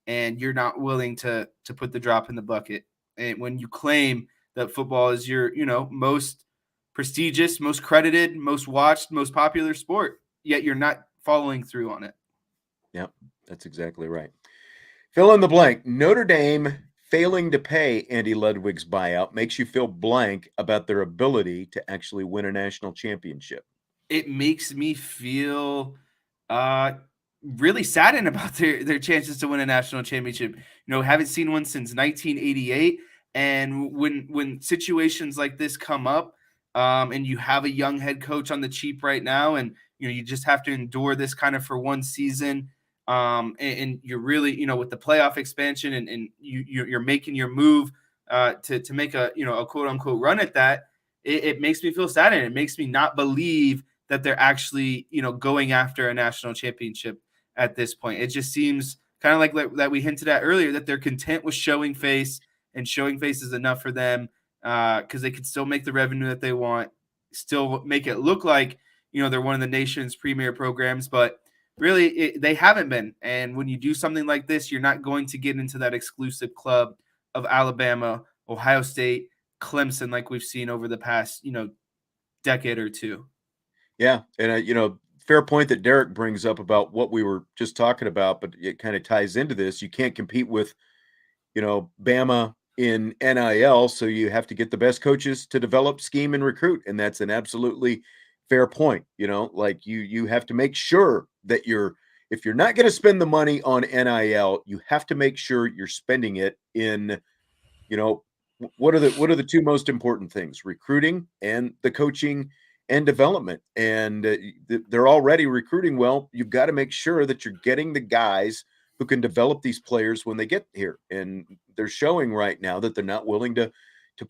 and you're not willing to put the drop in the bucket. And when you claim that football is your most prestigious, most credited, most watched, most popular sport, yet you're not following through on it. Yep, that's exactly right. Fill in the blank. Notre Dame failing to pay Andy Ludwig's buyout makes you feel blank about their ability to actually win a national championship. It makes me feel really saddened about their chances to win a national championship. Haven't seen one since 1988. And when situations like this come up, and you have a young head coach on the cheap right now, and you just have to endure this kind of for one season, and you're really with the playoff expansion, and you're making your move to make a a quote unquote run at that. It makes me feel sad, and it makes me not believe that they're actually going after a national championship at this point. It just seems kind of like that we hinted at earlier, that they're content with showing face, and showing face is enough for them, because they can still make the revenue that they want, still make it look like they're one of the nation's premier programs, but really they haven't been. And when you do something like this, you're not going to get into that exclusive club of Alabama, Ohio State, Clemson, like we've seen over the past decade or two. Yeah, and fair point that Derek brings up about what we were just talking about, but it kind of ties into this. You can't compete with Bama in NIL, so you have to get the best coaches to develop, scheme, and recruit, and that's an absolutely fair point. Like you have to make sure that if you're not going to spend the money on NIL, you have to make sure you're spending it in what are the two most important things: recruiting and the coaching and development. And they're already recruiting well. You've got to make sure that you're getting the guys who can develop these players when they get here. And they're showing right now that they're not willing to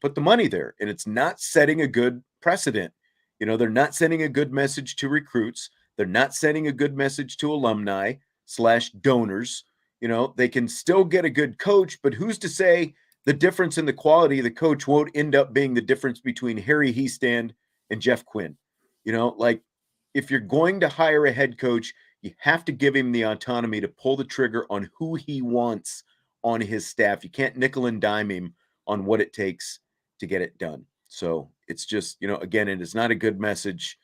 put the money there. And it's not setting a good precedent. They're not sending a good message to recruits. They're not sending a good message to alumni / donors. They can still get a good coach, but who's to say the difference in the quality of the coach won't end up being the difference between Harry Hiestand and Jeff Quinn? Like if you're going to hire a head coach, you have to give him the autonomy to pull the trigger on who he wants on his staff. You can't nickel and dime him on what it takes to get it done. So it's just, again, it is not a good message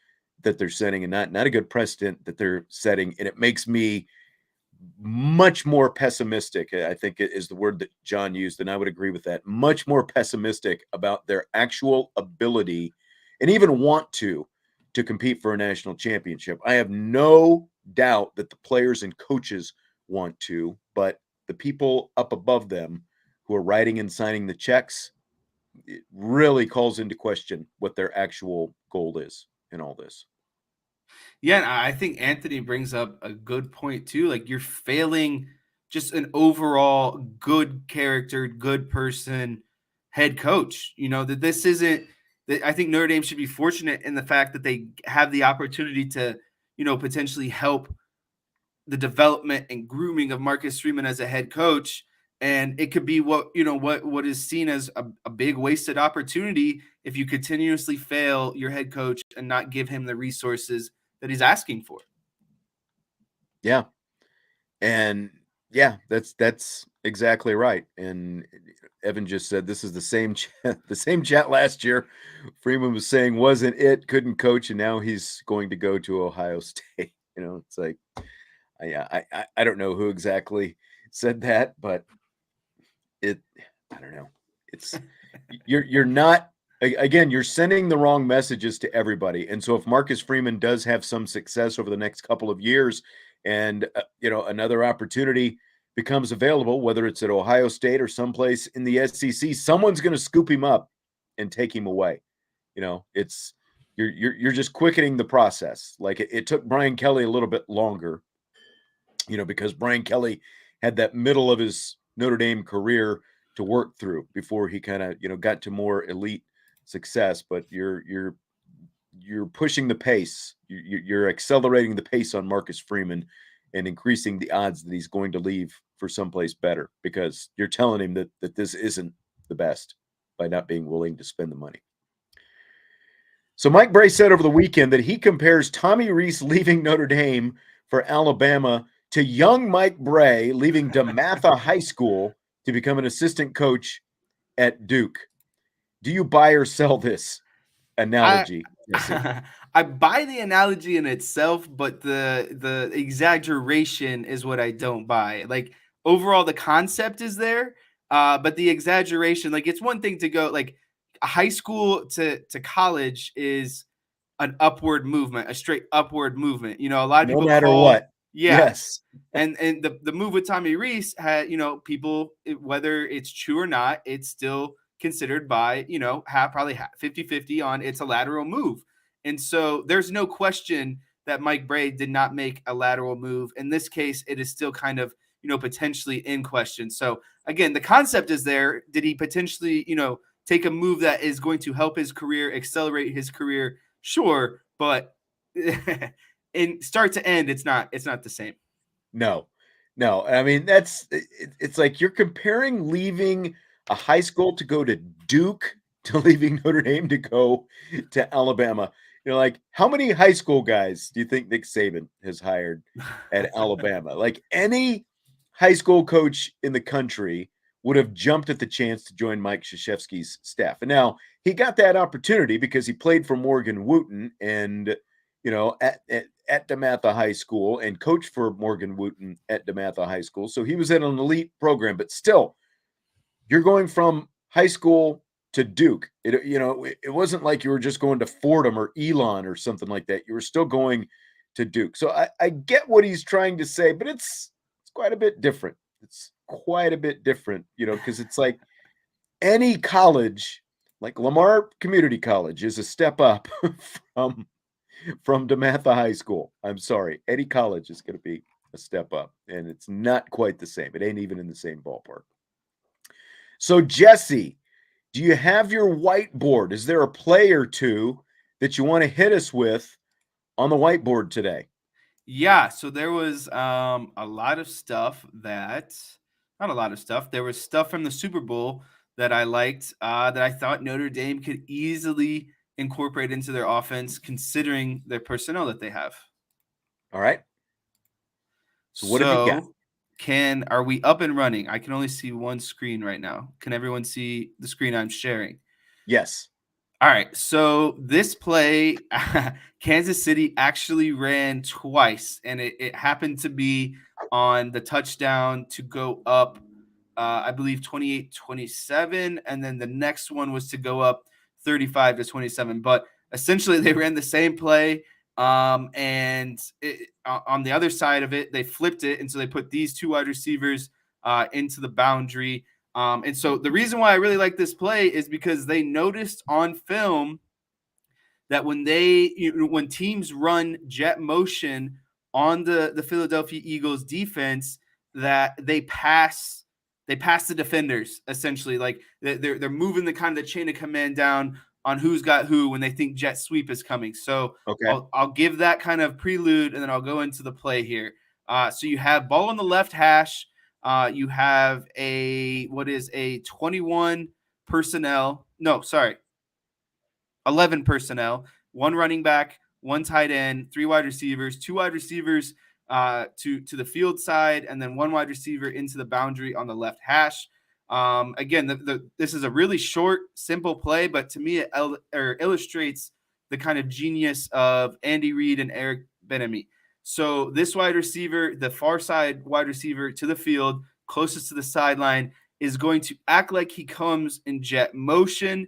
that they're sending, and not a good precedent that they're setting. And it makes me much more pessimistic, I think is the word that John used, and I would agree with that. Much more pessimistic about their actual ability and even want to compete for a national championship. I have no doubt that the players and coaches want to, but the people up above them who are writing and signing the checks, it really calls into question what their actual goal is in all this. Yeah, and I think Anthony brings up a good point too. Like, you're failing just an overall good character, good person head coach. That this isn't I think Notre Dame should be fortunate in the fact that they have the opportunity to, potentially help the development and grooming of Marcus Freeman as a head coach. And it could be what is seen as a big wasted opportunity if you continuously fail your head coach and not give him the resources that he's asking for. Yeah. And yeah, that's exactly right. And Evan just said this is the same chat last year. Freeman was saying wasn't it, couldn't coach, and now he's going to go to Ohio State. It's like I don't know who exactly said that, but I don't know. It's you're not, again, you're sending the wrong messages to everybody. And so if Marcus Freeman does have some success over the next couple of years and another opportunity becomes available, whether it's at Ohio State or someplace in the SEC, someone's going to scoop him up and take him away. It's you're just quickening the process. Like it took Brian Kelly a little bit longer, because Brian Kelly had that middle of his Notre Dame career to work through before he kind of, got to more elite success. But you're pushing the pace. You're accelerating the pace on Marcus Freeman and increasing the odds that he's going to leave for someplace better, because you're telling him that this isn't the best by not being willing to spend the money. So Mike Bray said over the weekend that he compares Tommy Rees leaving Notre Dame for Alabama to young Mike Bray leaving DeMatha High School to become an assistant coach at Duke. Do you buy or sell this analogy? I buy the analogy in itself, but the exaggeration is what I don't buy. Like, overall, the concept is there, but the exaggeration, like, it's one thing to go like high school to college is an upward movement, a straight upward movement. A lot of No people matter what. Yeah. Yes. And the move with Tommy Rees had, people, whether it's true or not, it's still considered by, probably 50-50 on it's a lateral move. And so there's no question that Mike Bray did not make a lateral move. In this case, it is still kind of, potentially in question. So again, the concept is there. Did he potentially, take a move that is going to help his career, accelerate his career? Sure. But in start to end, it's not the same. No. I mean, it's like you're comparing leaving a high school to go to Duke to leaving Notre Dame to go to Alabama. Like, how many high school guys do you think Nick Saban has hired at Alabama? Like, any high school coach in the country would have jumped at the chance to join Mike Krzyzewski's staff. And now he got that opportunity because he played for Morgan Wooten and, at DeMatha High School and coached for Morgan Wooten at DeMatha High School. So he was in an elite program, but still, you're going from high school to Duke. It wasn't like you were just going to Fordham or Elon or something like that. You were still going to Duke. So I get what he's trying to say, but it's quite a bit different. It's quite a bit different, because it's like any college, like Lamar Community College, is a step up from DeMatha High School. I'm sorry. Any college is going to be a step up, and it's not quite the same. It ain't even in the same ballpark. So, Jesse, do you have your whiteboard? Is there a play or two that you want to hit us with on the whiteboard today? Yeah, so there was a lot of stuff not a lot of stuff. There was stuff from the Super Bowl that I liked, that I thought Notre Dame could easily incorporate into their offense, considering their personnel that they have. All right. So what have you got? Are we up and running? I can only see one screen right now. Can everyone see the screen I'm sharing? Yes. All right. So this play, Kansas City actually ran twice, and it happened to be on the touchdown to go up, I believe 28-27, and then the next one was to go up 35-27. But essentially, they ran the same play, and on the other side of it, they flipped it, and so they put these two wide receivers into the boundary. And so the reason why I really like this play is because they noticed on film that when teams run jet motion on the Philadelphia Eagles defense, that they pass the defenders, essentially. Like they're moving the kind of the chain of command down on who's got who when they think jet sweep is coming. So Okay. I'll give that kind of prelude, and then I'll go into the play here. So you have ball on the left hash. You have a 21 personnel. No, sorry, 11 personnel, one running back, one tight end, 3 wide receivers, 2 wide receivers to the field side, and then 1 wide receiver into the boundary on the left hash. Again, this is a really short, simple play, but to me, it illustrates the kind of genius of Andy Reid and Eric Bieniemy. So this wide receiver, the far side wide receiver to the field, closest to the sideline, is going to act like he comes in jet motion.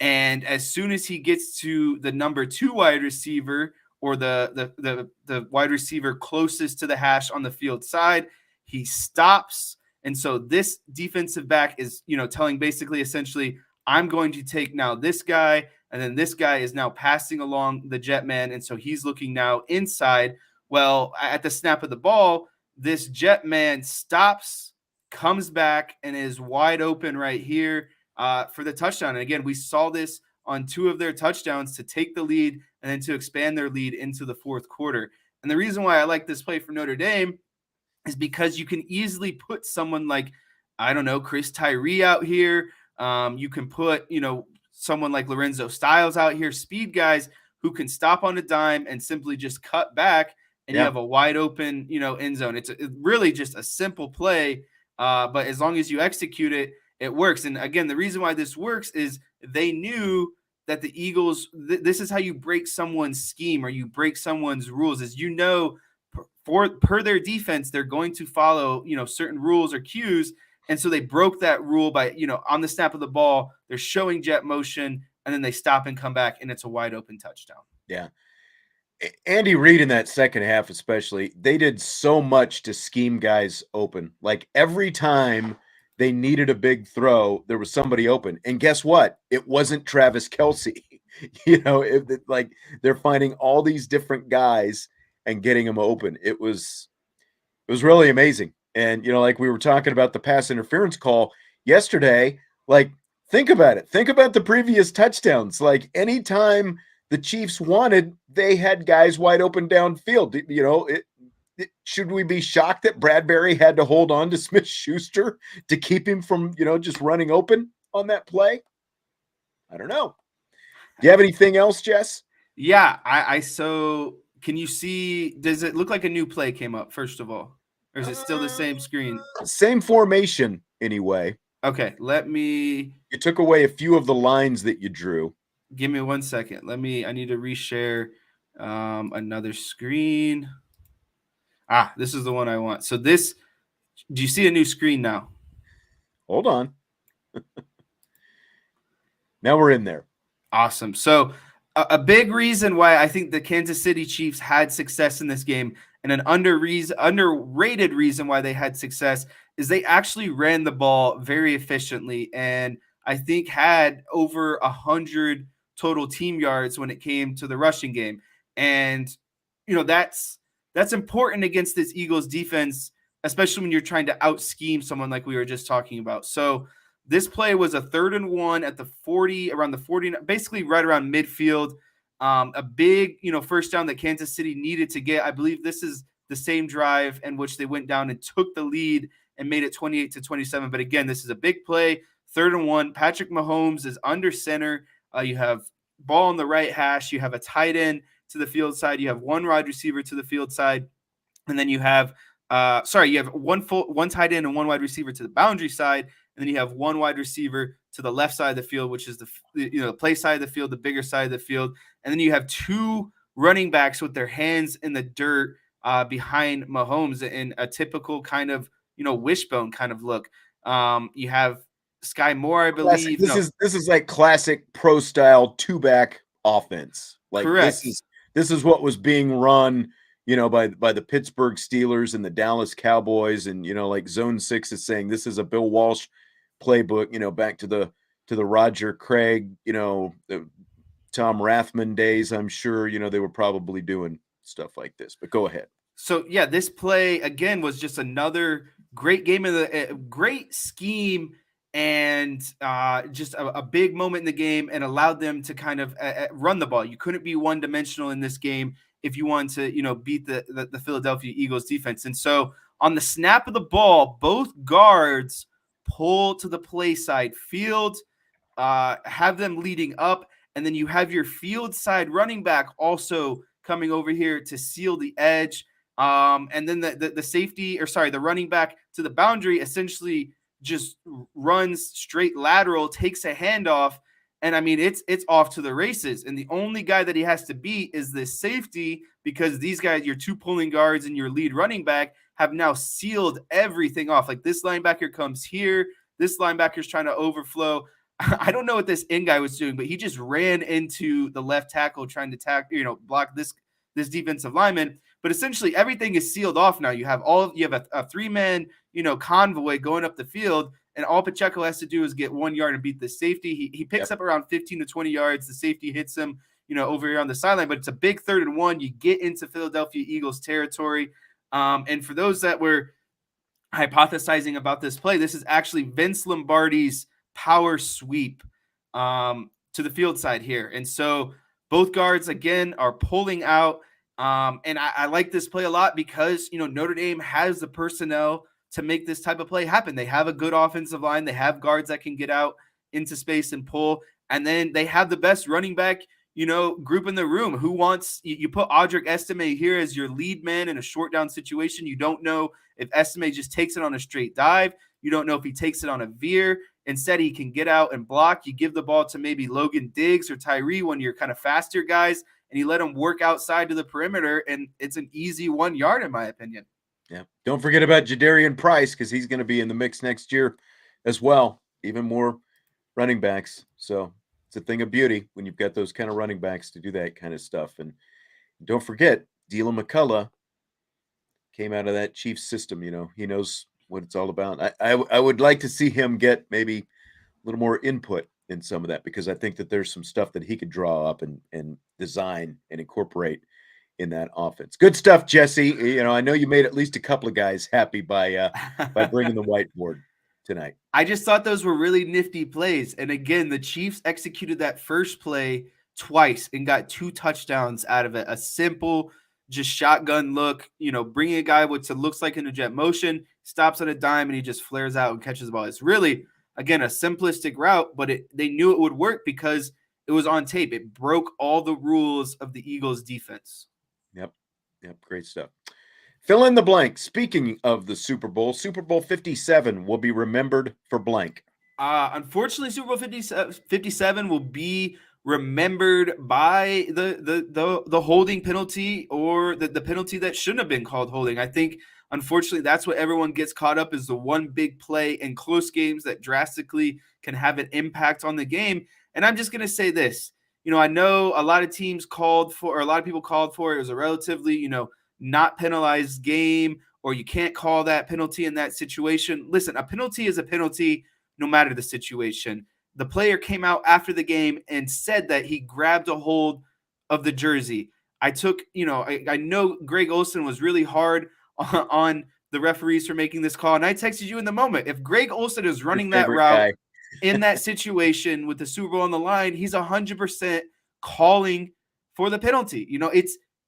And as soon as he gets to the number 2 wide receiver, or the wide receiver closest to the hash on the field side, he stops. And so this defensive back is, telling basically essentially, I'm going to take now this guy, and then this guy is now passing along the jet man. And so he's looking now inside. Well, at the snap of the ball, this jet man stops, comes back, and is wide open right here for the touchdown. And again, we saw this on 2 of their touchdowns to take the lead and then to expand their lead into the fourth quarter. And the reason why I like this play for Notre Dame is because you can easily put someone like, I don't know, Chris Tyree out here. You can put, someone like Lorenzo Styles out here, speed guys who can stop on a dime and simply just cut back, and you have a wide open, end zone. It's really just a simple play, but as long as you execute it, it works. And again, the reason why this works is they knew that the Eagles, this is how you break someone's scheme or you break someone's rules, is per their defense, they're going to follow, certain rules or cues. And so they broke that rule by, on the snap of the ball, they're showing jet motion, and then they stop and come back, and it's a wide open touchdown. Yeah. Andy Reid in that second half especially, they did so much to scheme guys open. Like every time they needed a big throw, there was somebody open. And guess what? It wasn't Travis Kelce. Like they're finding all these different guys and getting them open. It was really amazing. And, like we were talking about the pass interference call yesterday, like think about it. Think about the previous touchdowns. Like anytime the Chiefs wanted, they had guys wide open downfield. Should we be shocked that Bradbury had to hold on to Smith-Schuster to keep him from, just running open on that play? I don't know. Do you have anything else, Jess? Yeah, so can you see, does it look like a new play came up, first of all? Or is it still the same screen? Same formation, anyway. Okay, You took away a few of the lines that you drew. Give me 1 second. I need to reshare another screen. This is the one I want. So do you see a new screen now? Hold on. Now we're in there. Awesome. So a big reason why I think the Kansas City Chiefs had success in this game, and an underrated reason why they had success, is they actually ran the ball very efficiently, and I think had over 100 total team yards when it came to the rushing game. And, that's important against this Eagles defense, especially when you're trying to out-scheme someone like we were just talking about. So this play was a 3rd and 1 at the 40, around the 40, basically right around midfield. A big, first down that Kansas City needed to get. I believe this is the same drive in which they went down and took the lead and made it 28-27. But again, this is a big play, 3rd and 1. Patrick Mahomes is under center. You have ball on the right hash. You have a tight end to the field side. You have 1 wide receiver to the field side. And then you have, you have one tight end and 1 wide receiver to the boundary side. And then you have 1 wide receiver to the left side of the field, which is the play side of the field, the bigger side of the field. And then you have 2 running backs with their hands in the dirt behind Mahomes in a typical kind of, wishbone kind of look. You have Sky Moore, I believe. This is like classic pro style 2-back offense. Like correct. This is what was being run, by the Pittsburgh Steelers and the Dallas Cowboys, and like Zone 6 is saying this is a Bill Walsh playbook, back to the Roger Craig, the Tom Rathman days. I'm sure, they were probably doing stuff like this. But go ahead. So yeah, this play again was just another great game of great scheme and just a big moment in the game, and allowed them to kind of run the ball. You couldn't be one-dimensional in this game if you want to, beat the Philadelphia Eagles defense. And so on the snap of the ball, both guards pull to the play side. Field have them leading up, and then you have your field side running back also coming over here to seal the edge. And then the safety, or sorry, the running back to the boundary essentially just runs straight lateral, takes a handoff, and I mean it's off to the races. And the only guy that he has to beat is this safety, because these guys, your two pulling guards and your lead running back, have now sealed everything off. Like, this linebacker comes here, this linebacker's trying to overflow. I don't know what this in guy was doing, but he just ran into the left tackle trying to block this defensive lineman. But essentially everything is sealed off now. You have a 3-man, convoy going up the field, and all Pacheco has to do is get 1 yard and beat the safety. He picks up around 15 to 20 yards. The safety hits him, over here on the sideline, but it's a big 3rd and 1. You get into Philadelphia Eagles territory. And for those that were hypothesizing about this play, this is actually Vince Lombardi's power sweep to the field side here. And so both guards, again, are pulling out. And I like this play a lot because, Notre Dame has the personnel to make this type of play happen. They have a good offensive line. They have guards that can get out into space and pull. And then they have the best running back, group in the room. You put Audric Estime here as your lead man in a short down situation. You don't know if Estime just takes it on a straight dive. You don't know if he takes it on a veer. Instead, he can get out and block. You give the ball to maybe Logan Diggs or Tyree, one of your kind of faster guys, and you let them work outside to the perimeter, and it's an easy 1 yard, in my opinion. Yeah. Don't forget about Jadarian Price, because he's going to be in the mix next year as well. Even more running backs. So it's a thing of beauty when you've got those kind of running backs to do that kind of stuff. And don't forget, Dylan McCullough came out of that Chiefs system. He knows what it's all about. I would like to see him get maybe a little more input in some of that, because I think that there's some stuff that he could draw up and design and incorporate in that offense. Good stuff, Jesse. I know you made at least a couple of guys happy by bringing the whiteboard tonight. I just thought those were really nifty plays. And again, the Chiefs executed that first play twice and got 2 touchdowns out of it. A simple, just shotgun look, bringing a guy with what looks like in a jet motion, stops on a dime, and he just flares out and catches the ball. It's really, again, a simplistic route, but they knew it would work because it was on tape. It broke all the rules of the Eagles defense. Yep. Great stuff. Fill in the blank. Speaking of the Super Bowl 57 will be remembered for blank. Unfortunately, Super Bowl 57 will be remembered by the holding penalty, or the penalty that shouldn't have been called holding. I think, unfortunately, that's what everyone gets caught up, is the one big play in close games that drastically can have an impact on the game. And I'm just going to say this. I know a lot of people called for it. It was a relatively, not penalized game, or you can't call that penalty in that situation. Listen, a penalty is a penalty no matter the situation. The player came out after the game and said that he grabbed a hold of the jersey. I know Greg Olsen was really hard on the referees for making this call, and I texted you in the moment. If Greg Olsen is running that route in that situation with the Super Bowl on the line, he's 100% calling for the penalty.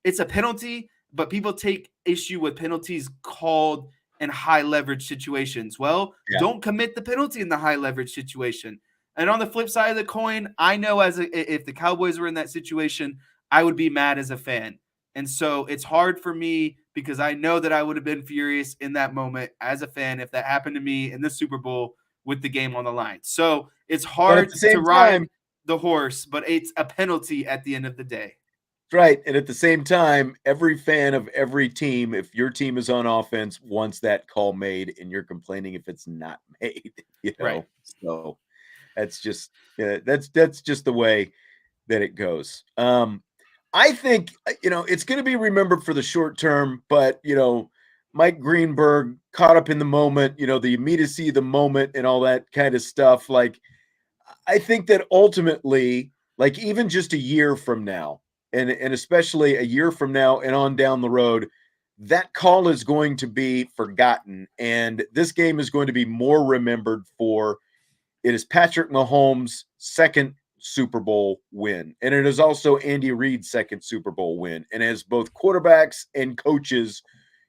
It's a penalty, but people take issue with penalties called in high leverage situations. Well, Don't commit the penalty in the high leverage situation. And on the flip side of the coin, I know if the Cowboys were in that situation, I would be mad as a fan. And so it's hard for me, because I know that I would have been furious in that moment as a fan if that happened to me in the Super Bowl with the game on the line. So it's hard to ride the horse, but it's a penalty at the end of the day. Right. And at the same time, every fan of every team, if your team is on offense, wants that call made, and you're complaining if it's not made. Right. So that's just that's just the way that it goes. I think it's going to be remembered for the short term, but Mike Greenberg caught up in the moment, the immediacy of the moment and all that kind of stuff. Like, I think that ultimately, like, even just a year from now, and especially a year from now and on down the road, that call is going to be forgotten. And this game is going to be more remembered for it is Patrick Mahomes' second Super Bowl win. And it is also Andy Reid's second Super Bowl win. And as both quarterbacks and coaches,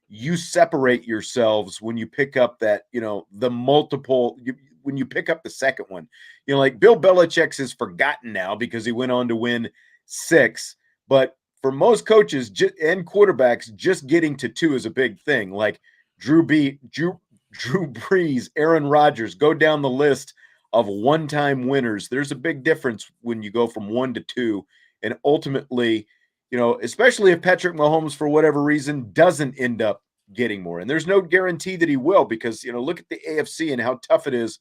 you separate yourselves when you pick up that, the multiple, when you pick up the second one. Like Bill Belichick's is forgotten now because he went on to win 6. But for most coaches and quarterbacks, just getting to 2 is a big thing. Like Drew Brees, Aaron Rodgers, go down the list of one-time winners. There's a big difference when you go from 1 to 2. And ultimately, especially if Patrick Mahomes, for whatever reason, doesn't end up getting more. And there's no guarantee that he will because, look at the AFC and how tough it is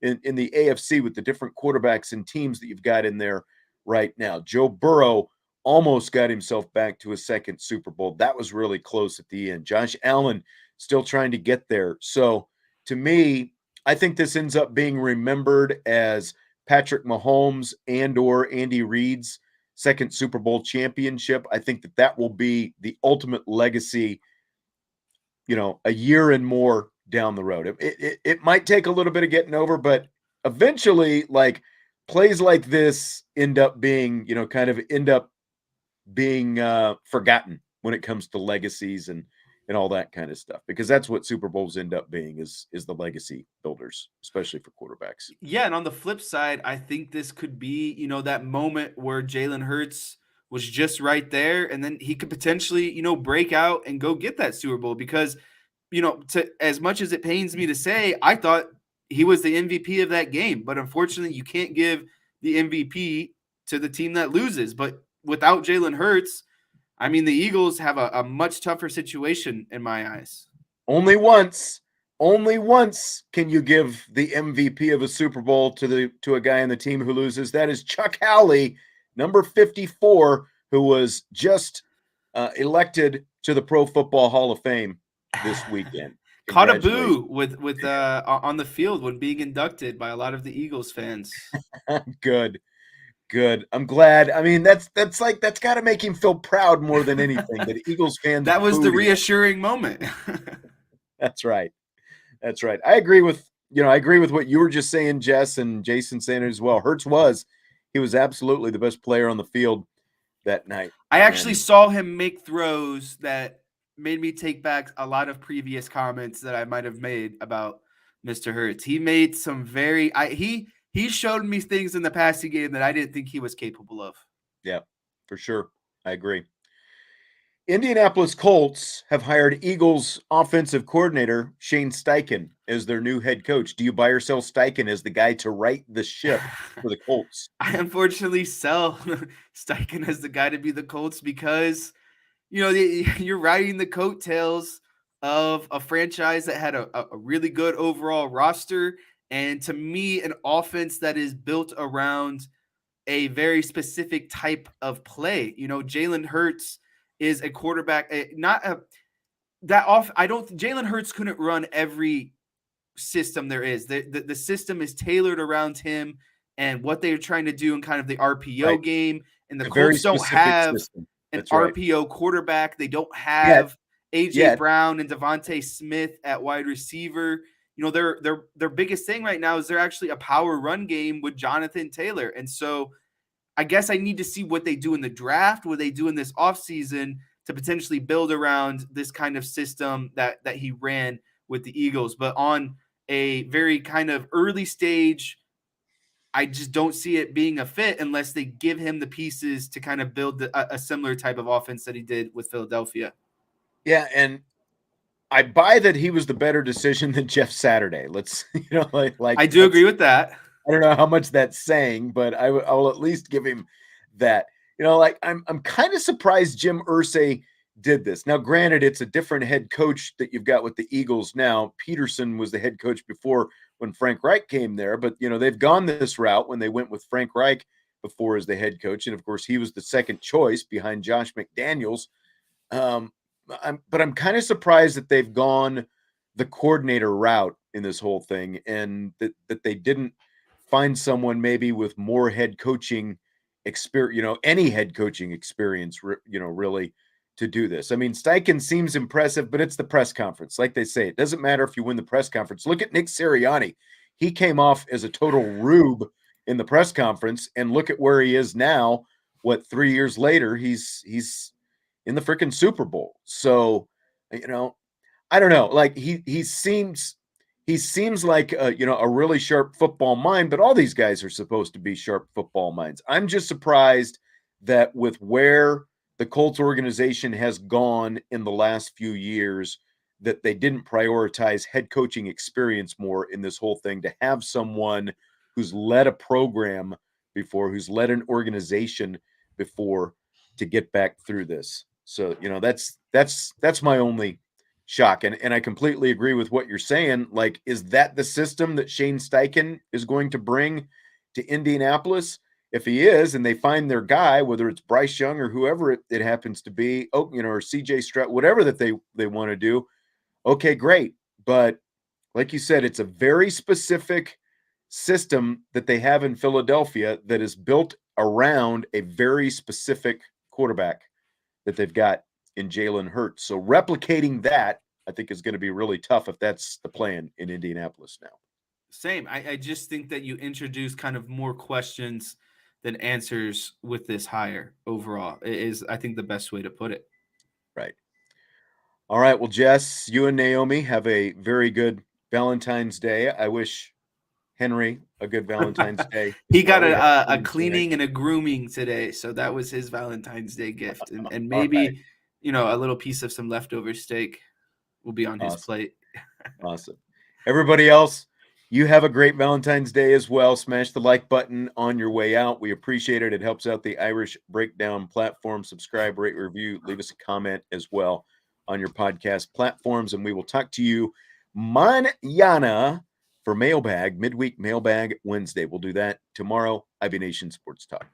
in the AFC with the different quarterbacks and teams that you've got in there right now. Joe Burrow almost got himself back to a second Super Bowl. That was really close at the end. Josh Allen still trying to get there. So to me, I think this ends up being remembered as Patrick Mahomes and or Andy Reid's second Super Bowl championship. I think that will be the ultimate legacy, a year and more down the road. It might take a little bit of getting over, but eventually, like plays like this end up being forgotten when it comes to legacies and all that kind of stuff, because that's what Super Bowls end up being is the legacy builders, especially for quarterbacks. Yeah, and on the flip side, I think this could be, that moment where Jalen Hurts was just right there, and then he could potentially, break out and go get that Super Bowl because, as much as it pains me to say, I thought he was the MVP of that game, but unfortunately, you can't give the MVP to the team that loses. But without Jalen Hurts, I mean, the Eagles have a much tougher situation in my eyes. Only once can you give the MVP of a Super Bowl to a guy on the team who loses. That is Chuck Howley, number 54, who was just elected to the Pro Football Hall of Fame this weekend. Caught a boo with on the field when being inducted by a lot of the Eagles fans. Good. I'm glad. I mean, that's got to make him feel proud more than anything. That Eagles fans. That was the reassuring moment. That's right. I agree with what you were just saying, Jess, and Jason saying it as well. Hurts he was absolutely the best player on the field that night. I actually saw him make throws that made me take back a lot of previous comments that I might have made about Mr. Hurts. He made some he showed me things in the passing game that I didn't think he was capable of. Yeah, for sure. I agree. Indianapolis Colts have hired Eagles offensive coordinator Shane Steichen as their new head coach. Do you buy or sell Steichen as the guy to right the ship for the Colts? I unfortunately sell Steichen as the guy to be the Colts because, you're riding the coattails of a franchise that had a really good overall roster. And to me, an offense that is built around a very specific type of play. Jalen Hurts is a quarterback, Jalen Hurts couldn't run every system there is. The system is tailored around him and what they're trying to do in kind of the RPO game. And the Colts don't have an RPO quarterback. They don't have AJ Brown and Devontae Smith at wide receiver. Their biggest thing right now is they're actually a power run game with Jonathan Taylor. And so I guess I need to see what they do in the draft, what they do in this offseason to potentially build around this kind of system that he ran with the Eagles. But on a very kind of early stage, I just don't see it being a fit unless they give him the pieces to kind of build a similar type of offense that he did with Philadelphia. Yeah, and I buy that he was the better decision than Jeff Saturday. Let's, I do agree with that. I don't know how much that's saying, but I will at least give him that. I'm kind of surprised Jim Irsay did this. Now, granted, it's a different head coach that you've got with the Eagles now. Peterson was the head coach before when Frank Reich came there, but they've gone this route when they went with Frank Reich before as the head coach, and of course he was the second choice behind Josh McDaniels. I'm kind of surprised that they've gone the coordinator route in this whole thing, and that they didn't find someone maybe with more head coaching experience, any head coaching experience, really to do this. I mean, Steichen seems impressive, but it's the press conference. Like they say, it doesn't matter if you win the press conference. Look at Nick Sirianni. he came off as a total rube in the press conference, and look at where he is now. What, 3 years later, he's in the freaking Super Bowl. So, I don't know. Like he seems like a really sharp football mind, but all these guys are supposed to be sharp football minds. I'm just surprised that with where the Colts organization has gone in the last few years, that they didn't prioritize head coaching experience more in this whole thing, to have someone who's led a program before, who's led an organization before, to get back through this. So, that's my only shock. And I completely agree with what you're saying. Like, is that the system that Shane Steichen is going to bring to Indianapolis? If he is, and they find their guy, whether it's Bryce Young or whoever it happens to be, or CJ Stroud, whatever that they want to do, okay, great. But like you said, it's a very specific system that they have in Philadelphia that is built around a very specific quarterback that they've got in Jalen Hurts. So replicating that, I think, is going to be really tough if that's the plan in Indianapolis now. Same. I just think that you introduce kind of more questions than answers with this hire overall is, I think, the best way to put it. Right. All right. Well, Jess, you and Naomi have a very good Valentine's Day. I wish Henry a good Valentine's Day. He got a cleaning and a grooming today, so that was his Valentine's Day gift, and maybe a little piece of some leftover steak will be on his plate. Awesome. Everybody else, you have a great Valentine's Day as well. Smash the like button on your way out. We appreciate it. It helps out the Irish Breakdown platform. Subscribe, rate, review, leave us a comment as well on your podcast platforms, and we will talk to you mañana for Mailbag, Midweek Mailbag Wednesday. We'll do that tomorrow. IB Nation Sports Talk.